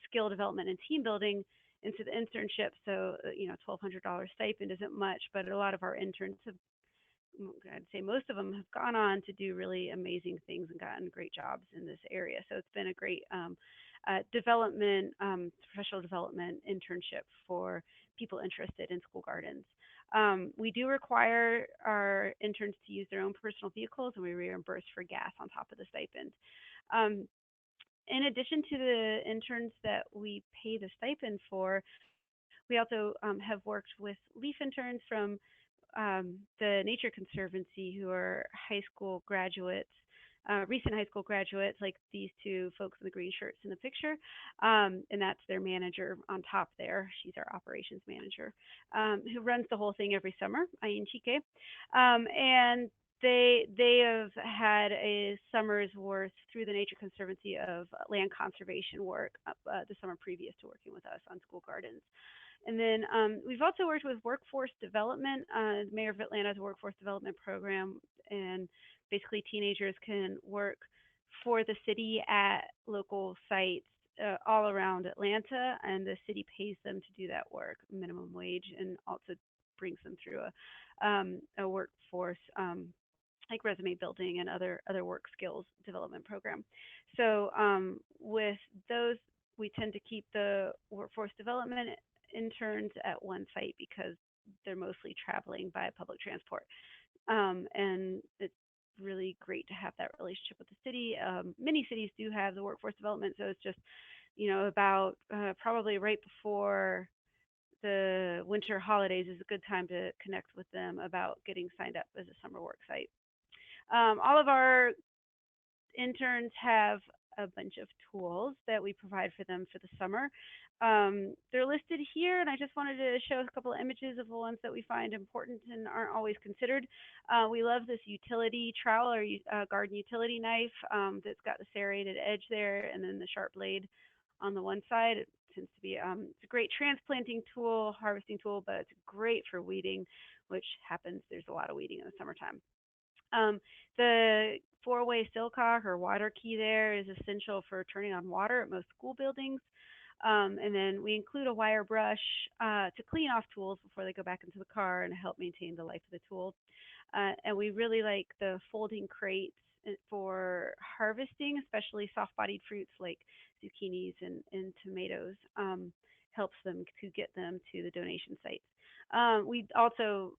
skill development and team building into the internship. So $1,200 stipend isn't much, but a lot of our interns have, I'd say most of them have gone on to do really amazing things and gotten great jobs in this area. So it's been a great development, professional development internship for people interested in school gardens. We do require our interns to use their own personal vehicles, and we reimburse for gas on top of the stipend. Um, in addition to the interns that we pay the stipend for, we also have worked with LEAF interns from the Nature Conservancy who are high school graduates, recent high school graduates, like these two folks in the green shirts in the picture. And that's their manager on top there. She's our operations manager, who runs the whole thing every summer, Ayin Chike. And they have had a summer's worth through the Nature Conservancy of land conservation work the summer previous to working with us on school gardens. And then we've also worked with workforce development. The Mayor of Atlanta's workforce development program, and basically teenagers can work for the city at local sites all around Atlanta, and the city pays them to do that work, minimum wage, and also brings them through a workforce like resume building and other work skills development program. So with those, we tend to keep the workforce development interns at one site because they're mostly traveling by public transport. And it's really great to have that relationship with the city. Many cities do have the workforce development, so it's just, about probably right before the winter holidays is a good time to connect with them about getting signed up as a summer work site. All of our interns have a bunch of tools that we provide for them for the summer. They're listed here, and I just wanted to show a couple of images of the ones that we find important and aren't always considered. We love this utility trowel or garden utility knife that's got the serrated edge there and then the sharp blade on the one side. It tends to be it's a great transplanting tool, harvesting tool, but it's great for weeding, which happens. There's a lot of weeding in the summertime. The four-way silcock or water key there is essential for turning on water at most school buildings. And then we include a wire brush to clean off tools before they go back into the car and help maintain the life of the tool. And we really like the folding crates for harvesting, especially soft-bodied fruits like zucchinis and tomatoes. Helps them to get them to the donation sites. We also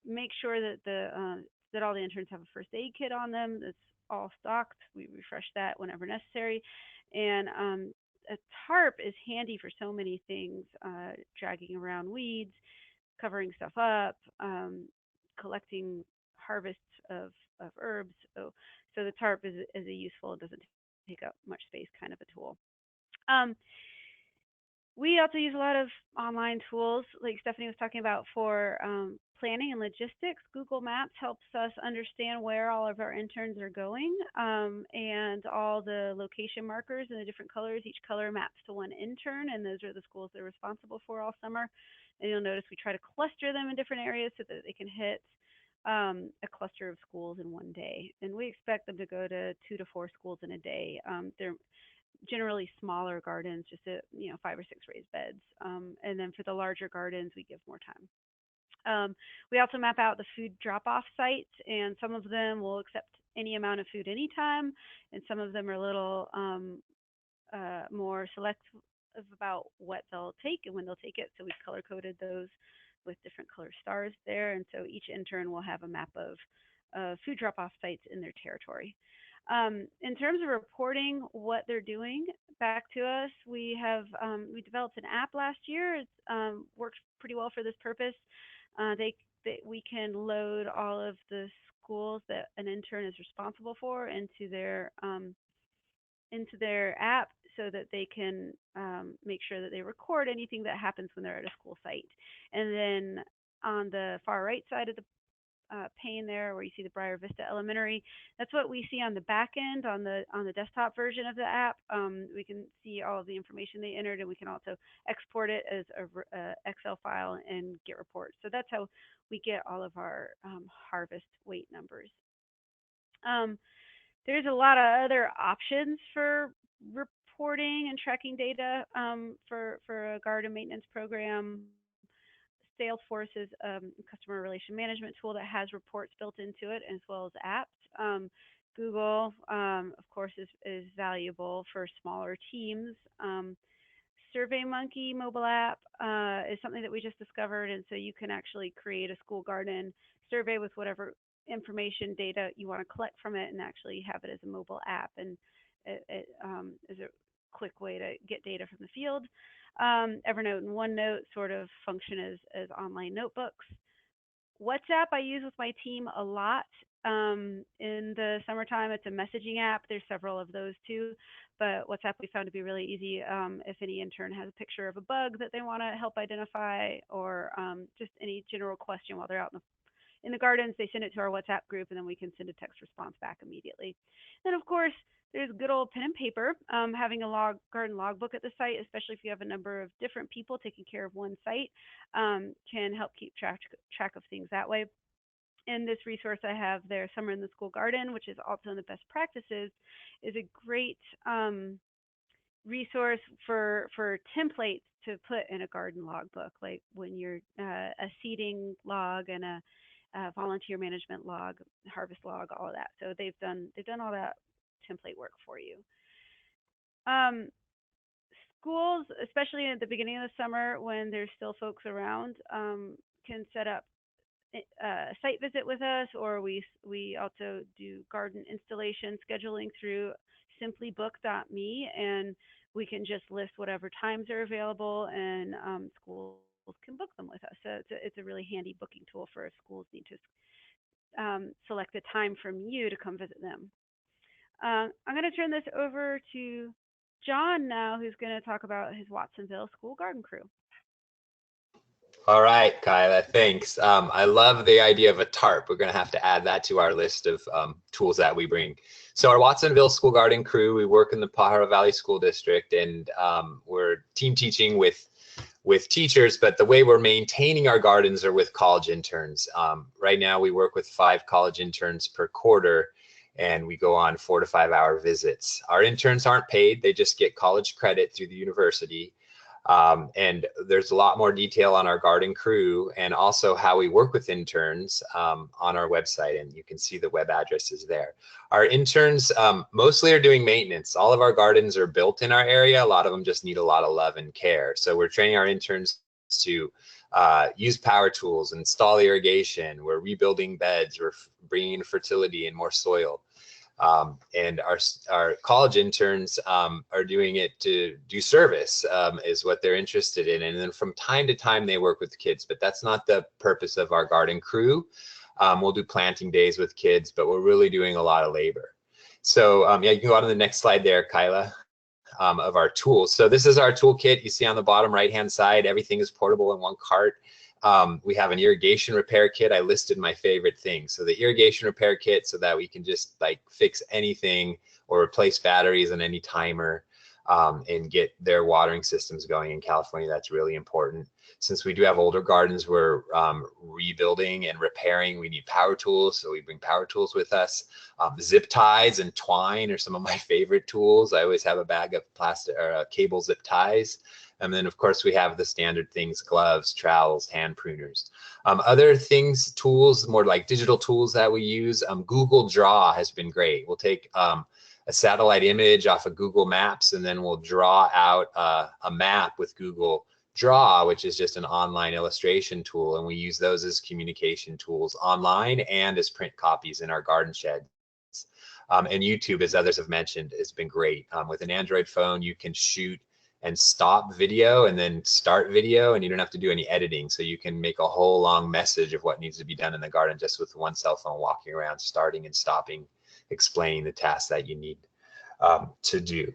make sure that that all the interns have a first aid kit on them that's all stocked. We refresh that whenever necessary. And a tarp is handy for so many things, dragging around weeds, covering stuff up, collecting harvests of herbs. So the tarp is a useful, it doesn't take up much space kind of a tool. We also use a lot of online tools, like Stephanie was talking about, for planning and logistics. Google Maps helps us understand where all of our interns are going, and all the location markers in the different colors. Each color maps to one intern, and those are the schools they're responsible for all summer. And you'll notice we try to cluster them in different areas so that they can hit a cluster of schools in one day. And we expect them to go to 2 to 4 schools in a day. They're generally smaller gardens, just 5 or 6 raised beds. And then for the larger gardens, we give more time. We also map out the food drop-off sites, and some of them will accept any amount of food anytime, and some of them are a little more selective about what they'll take and when they'll take it. So we've color-coded those with different color stars there, and so each intern will have a map of food drop-off sites in their territory. In terms of reporting what they're doing back to us, we developed an app last year. It's worked pretty well for this purpose. We can load all of the schools that an intern is responsible for into their app so that they can make sure that they record anything that happens when they're at a school site. And then on the far right side of the pane there, where you see the Briar Vista Elementary, that's what we see on the back end on the desktop version of the app. We can see all of the information they entered, and we can also export it as a Excel file and get reports. So that's how we get all of our harvest weight numbers. There's a lot of other options for reporting and tracking data for a garden maintenance program. Salesforce is a customer relation management tool that has reports built into it, as well as apps. Google, of course, is valuable for smaller teams. SurveyMonkey mobile app is something that we just discovered, and so you can actually create a school garden survey with whatever information data you want to collect from it, and actually have it as a mobile app, and it is a quick way to get data from the field. Evernote and OneNote sort of function as online notebooks. WhatsApp I use with my team a lot. In the summertime, it's a messaging app. There's several of those too, but WhatsApp we found to be really easy. If any intern has a picture of a bug that they want to help identify, or just any general question while they're out in the gardens, they send it to our WhatsApp group, and then we can send a text response back immediately. Then, of course, there's good old pen and paper. Having a garden logbook at the site, especially if you have a number of different people taking care of one site, can help keep track of things that way. And this resource I have there, Summer in the School Garden, which is also in the best practices, is a great resource for templates to put in a garden logbook, like when you're a seeding log and a volunteer management log, harvest log, all of that. So they've done all that template work for you. Schools, especially at the beginning of the summer when there's still folks around, can set up a site visit with us, or we also do garden installation scheduling through simplybook.me, and we can just list whatever times are available, and schools can book them with us. So it's a really handy booking tool for if schools need to select a time from you to come visit them. I'm going to turn this over to John now, who's going to talk about his Watsonville School Garden Crew. All right, Kyla, thanks. I love the idea of a tarp. We're going to have to add that to our list of tools that we bring. So our Watsonville School Garden Crew, we work in the Pajaro Valley School District, and we're team teaching with teachers, but the way we're maintaining our gardens are with college interns. Right now we work with 5 college interns per quarter, and we go on 4 to 5 hour visits. Our interns aren't paid, they just get college credit through the university. And there's a lot more detail on our garden crew and also how we work with interns on our website, and you can see the web addresses there. Our interns mostly are doing maintenance. All of our gardens are built in our area. A lot of them just need a lot of love and care. So we're training our interns to use power tools, install irrigation. We're rebuilding beds. We're bringing in fertility and more soil. And our college interns are doing it to do service, is what they're interested in. And then from time to time they work with kids, but that's not the purpose of our garden crew. We'll do planting days with kids, but we're really doing a lot of labor. So yeah, you can go on to the next slide there, Kyla, of our tools. So this is our toolkit. You see on the bottom right-hand side, everything is portable in one cart. We have an irrigation repair kit. I listed my favorite things. So the irrigation repair kit, so that we can just like fix anything or replace batteries on any timer and get their watering systems going in California. That's really important. Since we do have older gardens, we're rebuilding and repairing. We need power tools, so we bring power tools with us. Zip ties and twine are some of my favorite tools. I always have a bag of plastic or cable zip ties. And then, of course, we have the standard things: gloves, trowels, hand pruners. Other things, tools, more like digital tools that we use. Google Draw has been great. We'll take a satellite image off of Google Maps, and then we'll draw out a map with Google Draw, which is just an online illustration tool. And we use those as communication tools online and as print copies in our garden sheds. And YouTube, as others have mentioned, has been great. With an Android phone, you can shoot and stop video and then start video, and you don't have to do any editing. So you can make a whole long message of what needs to be done in the garden just with one cell phone, walking around, starting and stopping, explaining the tasks that you need to do.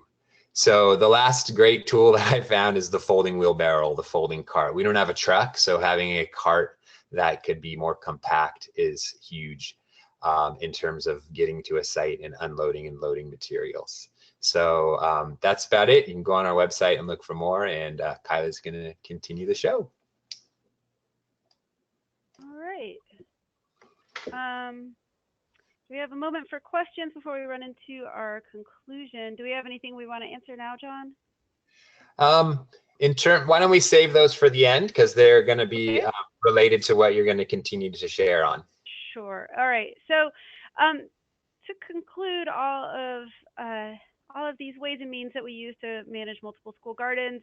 So the last great tool that I found is the folding wheelbarrow, the folding cart. We don't have a truck, so having a cart that could be more compact is huge in terms of getting to a site and unloading and loading materials. So that's about it. You can go on our website and look for more, and Kyla's going to continue the show. All right. Do we have a moment for questions before we run into our conclusion? Do we have anything we want to answer now, John? Why don't we save those for the end, because they're going to be related to what you're going to continue to share on. Sure. All right. So to conclude all all of these ways and means that we use to manage multiple school gardens.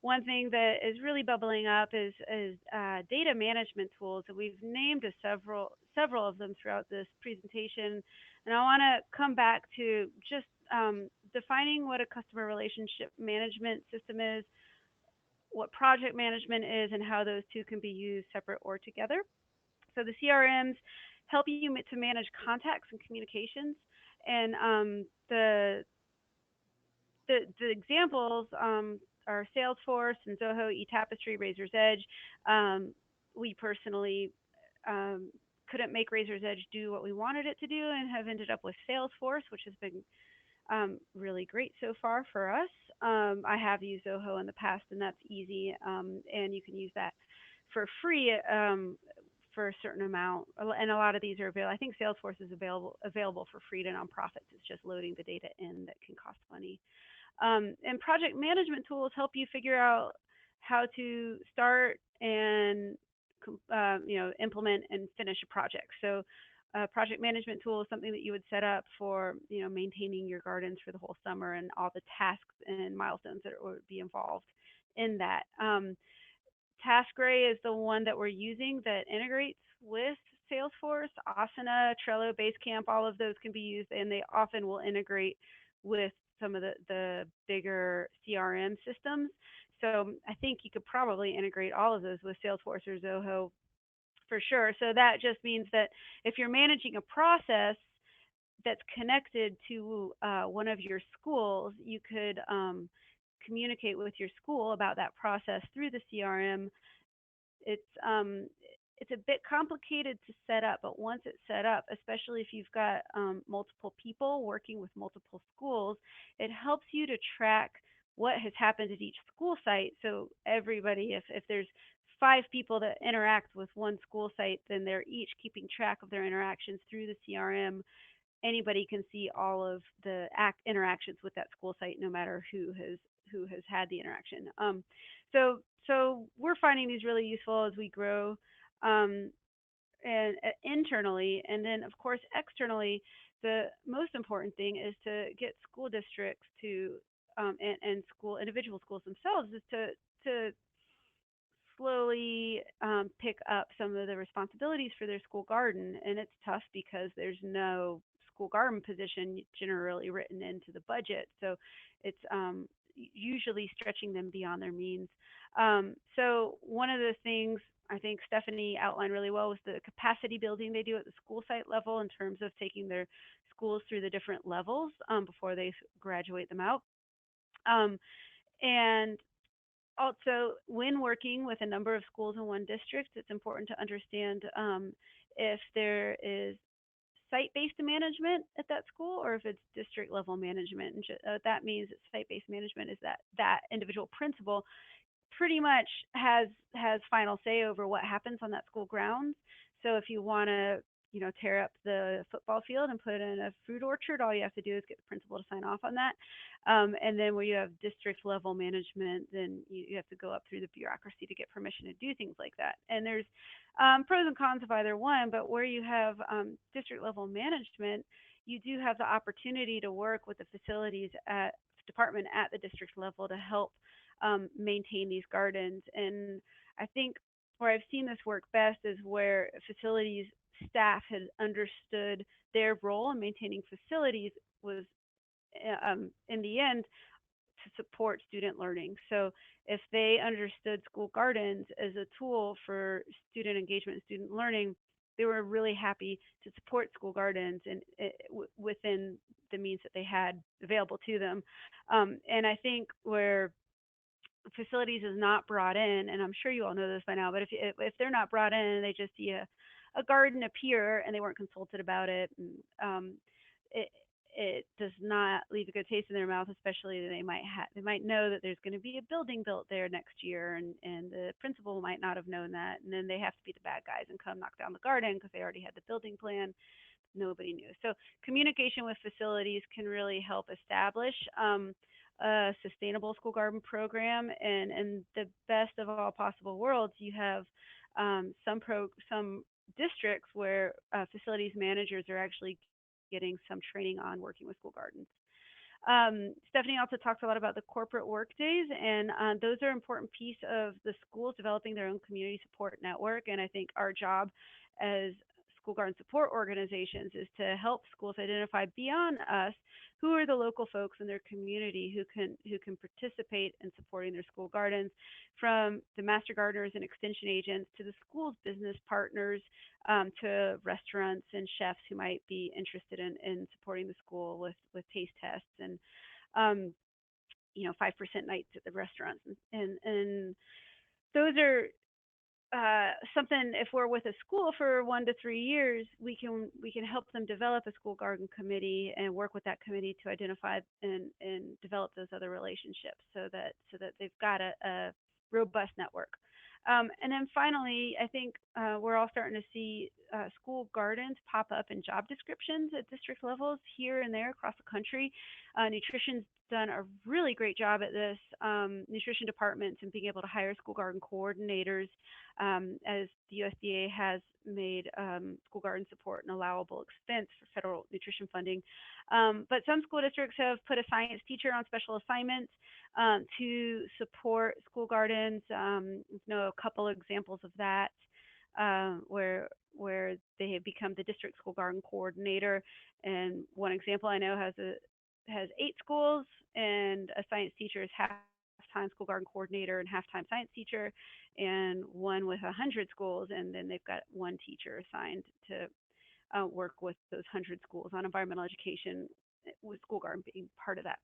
One thing that is really bubbling up is data management tools, and we've named several of them throughout this presentation. And I want to come back to just defining what a customer relationship management system is, what project management is, and how those two can be used separate or together. So the CRMs help you to manage contacts and communications, and the examples are Salesforce and Zoho, eTapestry, Razor's Edge. We personally couldn't make Razor's Edge do what we wanted it to do, and have ended up with Salesforce, which has been really great so far for us. I have used Zoho in the past, and that's easy, and you can use that for free for a certain amount. And a lot of these are available. I think Salesforce is available for free to nonprofits. It's just loading the data in that can cost money. And project management tools help you figure out how to start and implement and finish a project. So project management tool is something that you would set up for maintaining your gardens for the whole summer, and all the tasks and milestones that would be involved in that. TaskRay is the one that we're using that integrates with Salesforce. Asana, Trello, Basecamp, all of those can be used, and they often will integrate with some of the bigger CRM systems. So I think you could probably integrate all of those with Salesforce or Zoho for sure. So that just means that if you're managing a process that's connected to one of your schools, you could communicate with your school about that process through the CRM. It's a bit complicated to set up, but once it's set up, especially if you've got multiple people working with multiple schools, it helps you to track what has happened at each school site. So everybody, if there's 5 people that interact with one school site, then they're each keeping track of their interactions through the CRM. Anybody can see all of the interactions with that school site, no matter who has had the interaction. So we're finding these really useful as we grow, and internally, and then of course externally. The most important thing is to get school districts to and individual schools themselves is to slowly pick up some of the responsibilities for their school garden. And it's tough because there's no school garden position generally written into the budget, so it's usually stretching them beyond their means. So one of the things I think Stephanie outlined really well was the capacity building they do at the school site level in terms of taking their schools through the different levels before they graduate them out. And also, when working with a number of schools in one district, it's important to understand if there is site-based management at that school or if it's district-level management. And that means that site-based management is that individual principal pretty much has final say over what happens on that school grounds. So if you want to tear up the football field and put in a fruit orchard, all you have to do is get the principal to sign off on that. And then where you have district level management, then you have to go up through the bureaucracy to get permission to do things like that. And there's pros and cons of either one, but where you have district level management, you do have the opportunity to work with the facilities department at the district level to help maintain these gardens. And I think where I've seen this work best is where facilities staff had understood their role in maintaining facilities was in the end to support student learning. So if they understood school gardens as a tool for student engagement and student learning, they were really happy to support school gardens and within the means that they had available to them. And I think where facilities is not brought in, and I'm sure you all know this by now, but if they're not brought in, they just see a garden appear and they weren't consulted about it, and it does not leave a good taste in their mouth, especially they might know that there's going to be a building built there next year, and the principal might not have known that, and then they have to be the bad guys and come knock down the garden because they already had the building plan. Nobody knew. So communication with facilities can really help establish a sustainable school garden program, and the best of all possible worlds, you have some districts where facilities managers are actually getting some training on working with school gardens. Stephanie also talks a lot about the corporate work days, and those are an important piece of the schools developing their own community support network. And I think our job as school garden support organizations is to help schools identify beyond us who are the local folks in their community who can participate in supporting their school gardens, from the master gardeners and extension agents to the school's business partners, to restaurants and chefs who might be interested in supporting the school with taste tests and 5% nights at the restaurants, and those are something. If we're with a school for 1 to 3 years, we can help them develop a school garden committee and work with that committee to identify and develop those other relationships, so that they've got a robust network. And then finally, I think we're all starting to see school gardens pop up in job descriptions at district levels here and there across the country. Nutrition's done a really great job at this, nutrition departments, and being able to hire school garden coordinators, as the USDA has made school garden support an allowable expense for federal nutrition funding. But some school districts have put a science teacher on special assignments to support school gardens. A couple of examples of that, where they have become the district school garden coordinator. And one example I know has 8 schools, and a science teacher is half-time school garden coordinator and half-time science teacher, and one with 100 schools, and then they've got one teacher assigned to work with those 100 schools on environmental education, with school garden being part of that.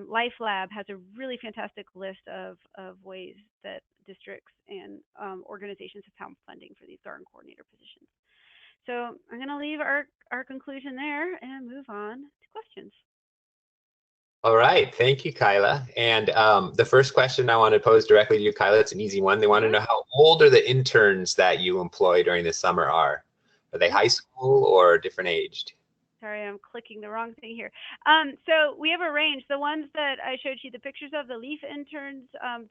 Life Lab has a really fantastic list of ways that districts and organizations have found funding for these garden coordinator positions. So I'm going to leave our conclusion there and move on to questions. All right, thank you, Kyla. And the first question I want to pose directly to you, Kyla, it's an easy one. They want to know, how old are the interns that you employ during the summer are? Are they high school or different aged? Sorry, I'm clicking the wrong thing here. So we have a range. The ones that I showed you the pictures of, the LEAF interns,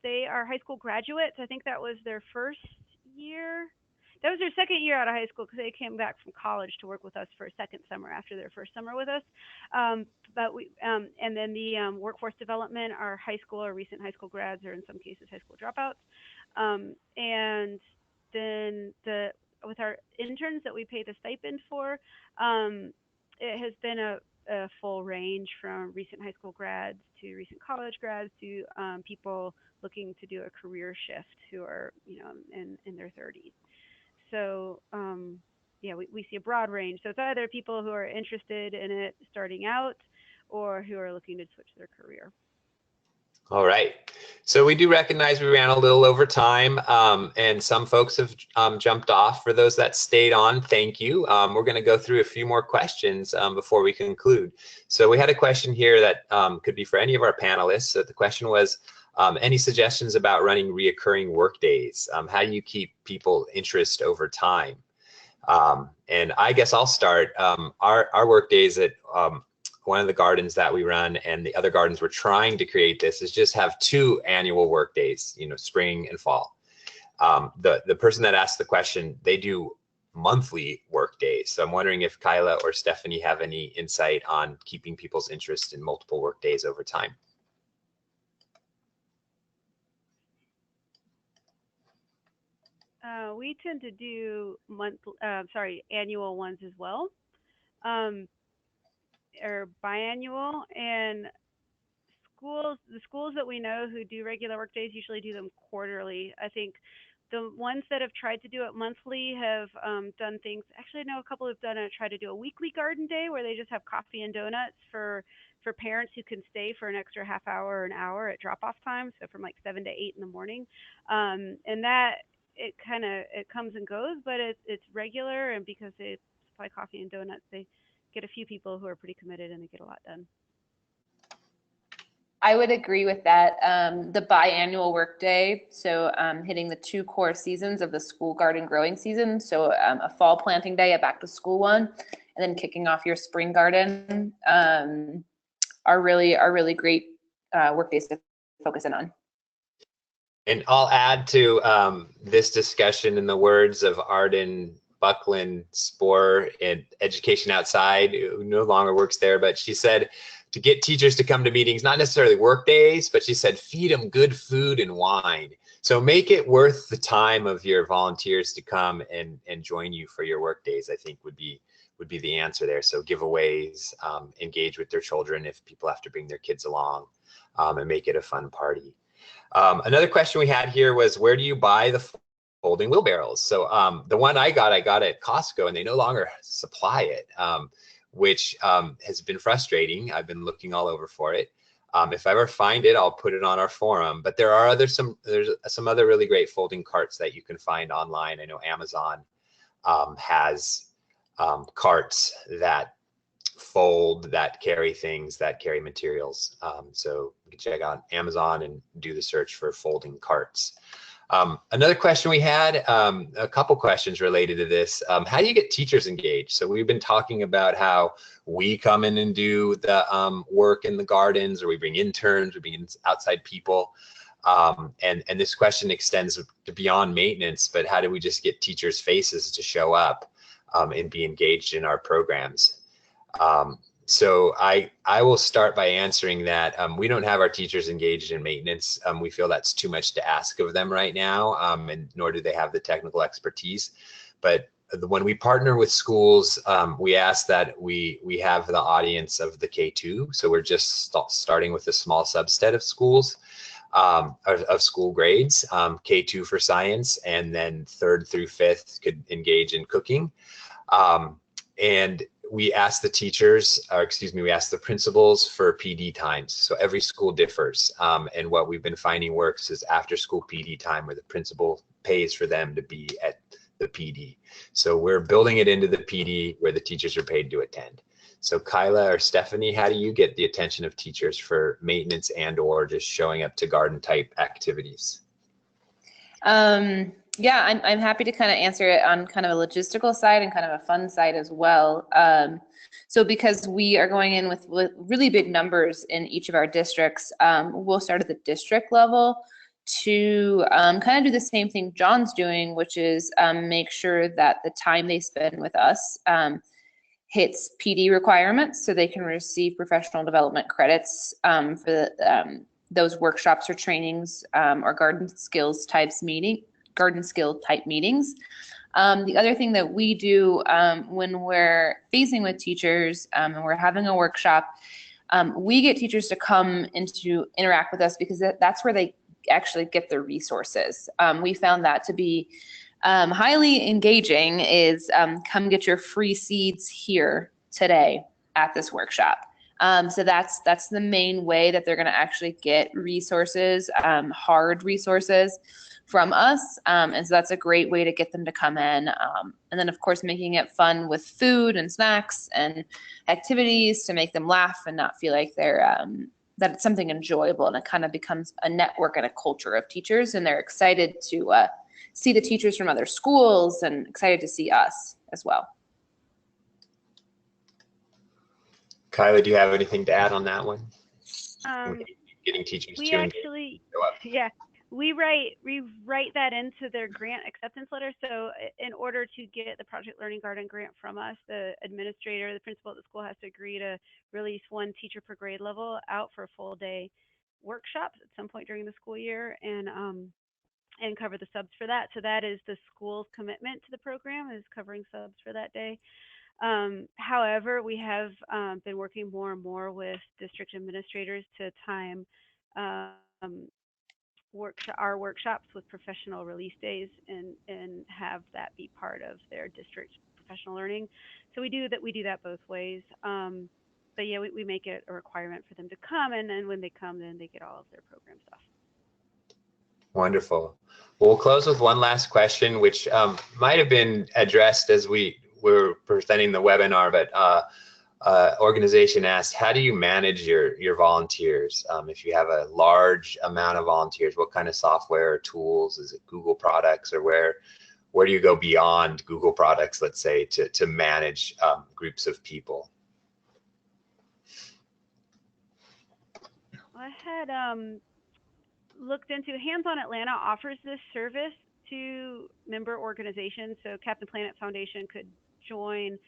they are high school graduates. I think that was their first year. That was their second year out of high school, because they came back from college to work with us for a second summer after their first summer with us. And then the workforce development are high school or recent high school grads, or in some cases high school dropouts. And then with our interns that we pay the stipend for, it has been a full range from recent high school grads to recent college grads to people looking to do a career shift who are in their 30s. So we see a broad range. So it's either people who are interested in it starting out, or who are looking to switch their career. All right. So we do recognize we ran a little over time, and some folks have jumped off. For those that stayed on, thank you. We're going to go through a few more questions before we conclude. So we had a question here that could be for any of our panelists. So the question was, any suggestions about running reoccurring work days? How do you keep people interest over time? And I guess I'll start. Our work days at one of the gardens that we run, and the other gardens we're trying to create this, is just have 2 annual work days, spring and fall. The person that asked the question, they do monthly work days. So I'm wondering if Kyla or Stephanie have any insight on keeping people's interest in multiple work days over time. We tend to do annual ones as well, or biannual. And the schools that we know who do regular work days usually do them quarterly. I think the ones that have tried to do it monthly have done things. Actually, I know a couple have tried to do a weekly garden day where they just have coffee and donuts for parents who can stay for an extra half hour or an hour at drop-off time, so from like 7 to 8 in the morning. And that it comes and goes, but it's regular, and because they supply coffee and donuts, they get a few people who are pretty committed and they get a lot done. I would agree with that. The biannual workday, so hitting the 2 core seasons of the school garden growing season, so a fall planting day, a back to school one, and then kicking off your spring garden, are really great work days to focus in on. And I'll add to this discussion in the words of Arden Buckland Spore and Education Outside, who no longer works there, but she said to get teachers to come to meetings, not necessarily work days, but she said feed them good food and wine. So make it worth the time of your volunteers to come and join you for your work days, I think would be the answer there. So giveaways, engage with their children if people have to bring their kids along, and make it a fun party. Another question we had here was, where do you buy the folding wheelbarrows? So the one I got at Costco, and they no longer supply it, which has been frustrating. I've been looking all over for it. If I ever find it, I'll put it on our forum. But there's some other really great folding carts that you can find online. I know Amazon has carts that fold, that carry things, that carry materials. So you can check out Amazon and do the search for folding carts. Another question we had, a couple questions related to this. How do you get teachers engaged? So we've been talking about how we come in and do the work in the gardens, or we bring interns, we bring in outside people. And this question extends to beyond maintenance, but how do we just get teachers' faces to show up and be engaged in our programs? So I will start by answering that. We don't have our teachers engaged in maintenance. We feel that's too much to ask of them right now, and nor do they have the technical expertise. But when we partner with schools, we ask that we have the audience of the K2. So we're just starting with a small subset of schools, of school grades, K2 for science, and then 3rd through 5th could engage in cooking. And we ask the teachers, or excuse me, we ask the principals for PD times. So every school differs. And what we've been finding works is after school PD time, where the principal pays for them to be at the PD. So we're building it into the PD where the teachers are paid to attend. So Kyla or Stephanie, how do you get the attention of teachers for maintenance and or just showing up to garden type activities? Yeah, I'm happy to kind of answer it on kind of a logistical side and kind of a fun side as well. So because we are going in with really big numbers in each of our districts, we'll start at the district level to kind of do the same thing John's doing, which is make sure that the time they spend with us hits PD requirements so they can receive professional development credits for those workshops or trainings or garden skill type meetings. The other thing that we do when we're facing with teachers and we're having a workshop, we get teachers to come in to interact with us because that's where they actually get their resources. We found that to be highly engaging is come get your free seeds here today at this workshop. So that's the main way that they're going to actually get resources, hard resources from us. And so that's a great way to get them to come in. And then of course, making it fun with food and snacks and activities to make them laugh and not feel like they're, that it's something enjoyable, and it kind of becomes a network and a culture of teachers, and they're excited to see the teachers from other schools and excited to see us as well. Kyla, do you have anything to add on that one? Getting teachers we to actually, yeah, we write that into their grant acceptance letter. So in order to get the Project Learning Garden grant from us, the administrator, the principal at the school has to agree to release one teacher per grade level out for a full day workshop at some point during the school year, and cover the subs for that. So that is the school's commitment to the program, is covering subs for that day. However, we have been working more and more with district administrators to time our workshops with professional release days and have that be part of their district professional learning. So we do that both ways. But yeah, we make it a requirement for them to come, and then when they come, then they get all of their program stuff. Wonderful. Well, we'll close with one last question, which might have been addressed as we were presenting the webinar, but organization asked, how do you manage your volunteers? If you have a large amount of volunteers, what kind of software or tools? Is it Google products, or where do you go beyond Google products, let's say, to manage groups of people? I had looked into Hands-on Atlanta offers this service to member organizations. So Captain Planet Foundation could join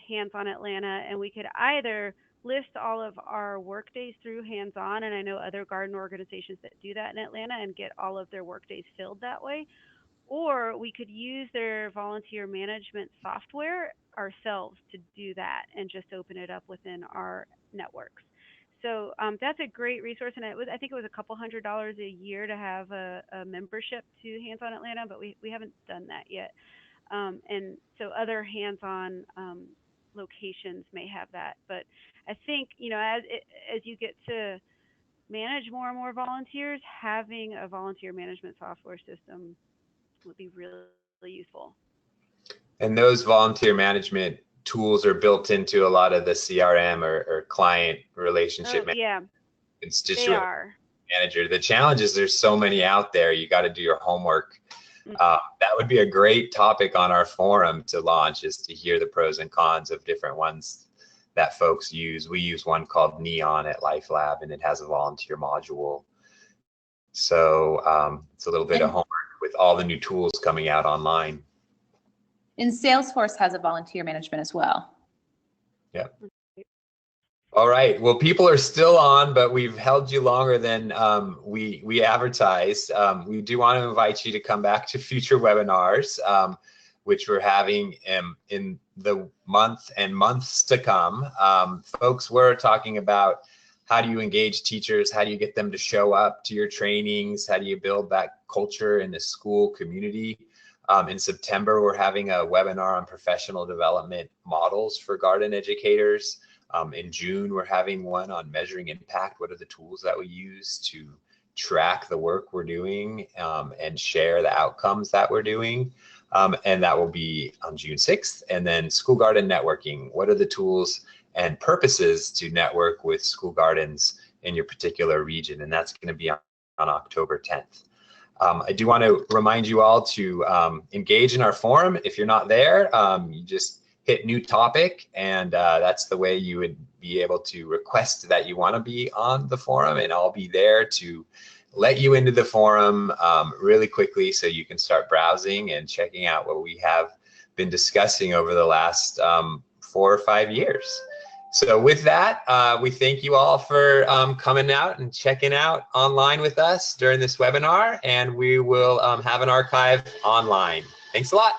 Hands On Atlanta, and we could either list all of our work days through Hands On, and I know other garden organizations that do that in Atlanta and get all of their work days filled that way, or we could use their volunteer management software ourselves to do that and just open it up within our networks. So that's a great resource, and I think it was a couple $100s a year to have a membership to Hands On Atlanta, but we haven't done that yet. And so other hands-on locations may have that, but I think, you know, as you get to manage more and more volunteers, having a volunteer management software system would be really, really useful. And those volunteer management tools are built into a lot of the CRM or client relationship constituent manager. The challenge is there's so many out there. You got to do your homework. That would be a great topic on our forum to launch, is to hear the pros and cons of different ones that folks use. We use one called Neon at Life Lab, and it has a volunteer module. So it's a little bit of homework with all the new tools coming out online. And Salesforce has a volunteer management as well. Yeah. All right. Well, people are still on, but we've held you longer than we advertised. We do want to invite you to come back to future webinars, which we're having in the month and months to come. Folks, we're talking about how do you engage teachers? How do you get them to show up to your trainings? How do you build that culture in the school community? In September, we're having a webinar on professional development models for garden educators. In June, we're having one on measuring impact. What are the tools that we use to track the work we're doing and share the outcomes that we're doing? And that will be on June 6th. And then school garden networking. What are the tools and purposes to network with school gardens in your particular region? And that's going to be on October 10th. I do want to remind you all to engage in our forum. If you're not there, you just hit new topic, and that's the way you would be able to request that you want to be on the forum, and I'll be there to let you into the forum really quickly so you can start browsing and checking out what we have been discussing over the last 4 or 5 years. So with that, we thank you all for coming out and checking out online with us during this webinar, and we will have an archive online. Thanks a lot.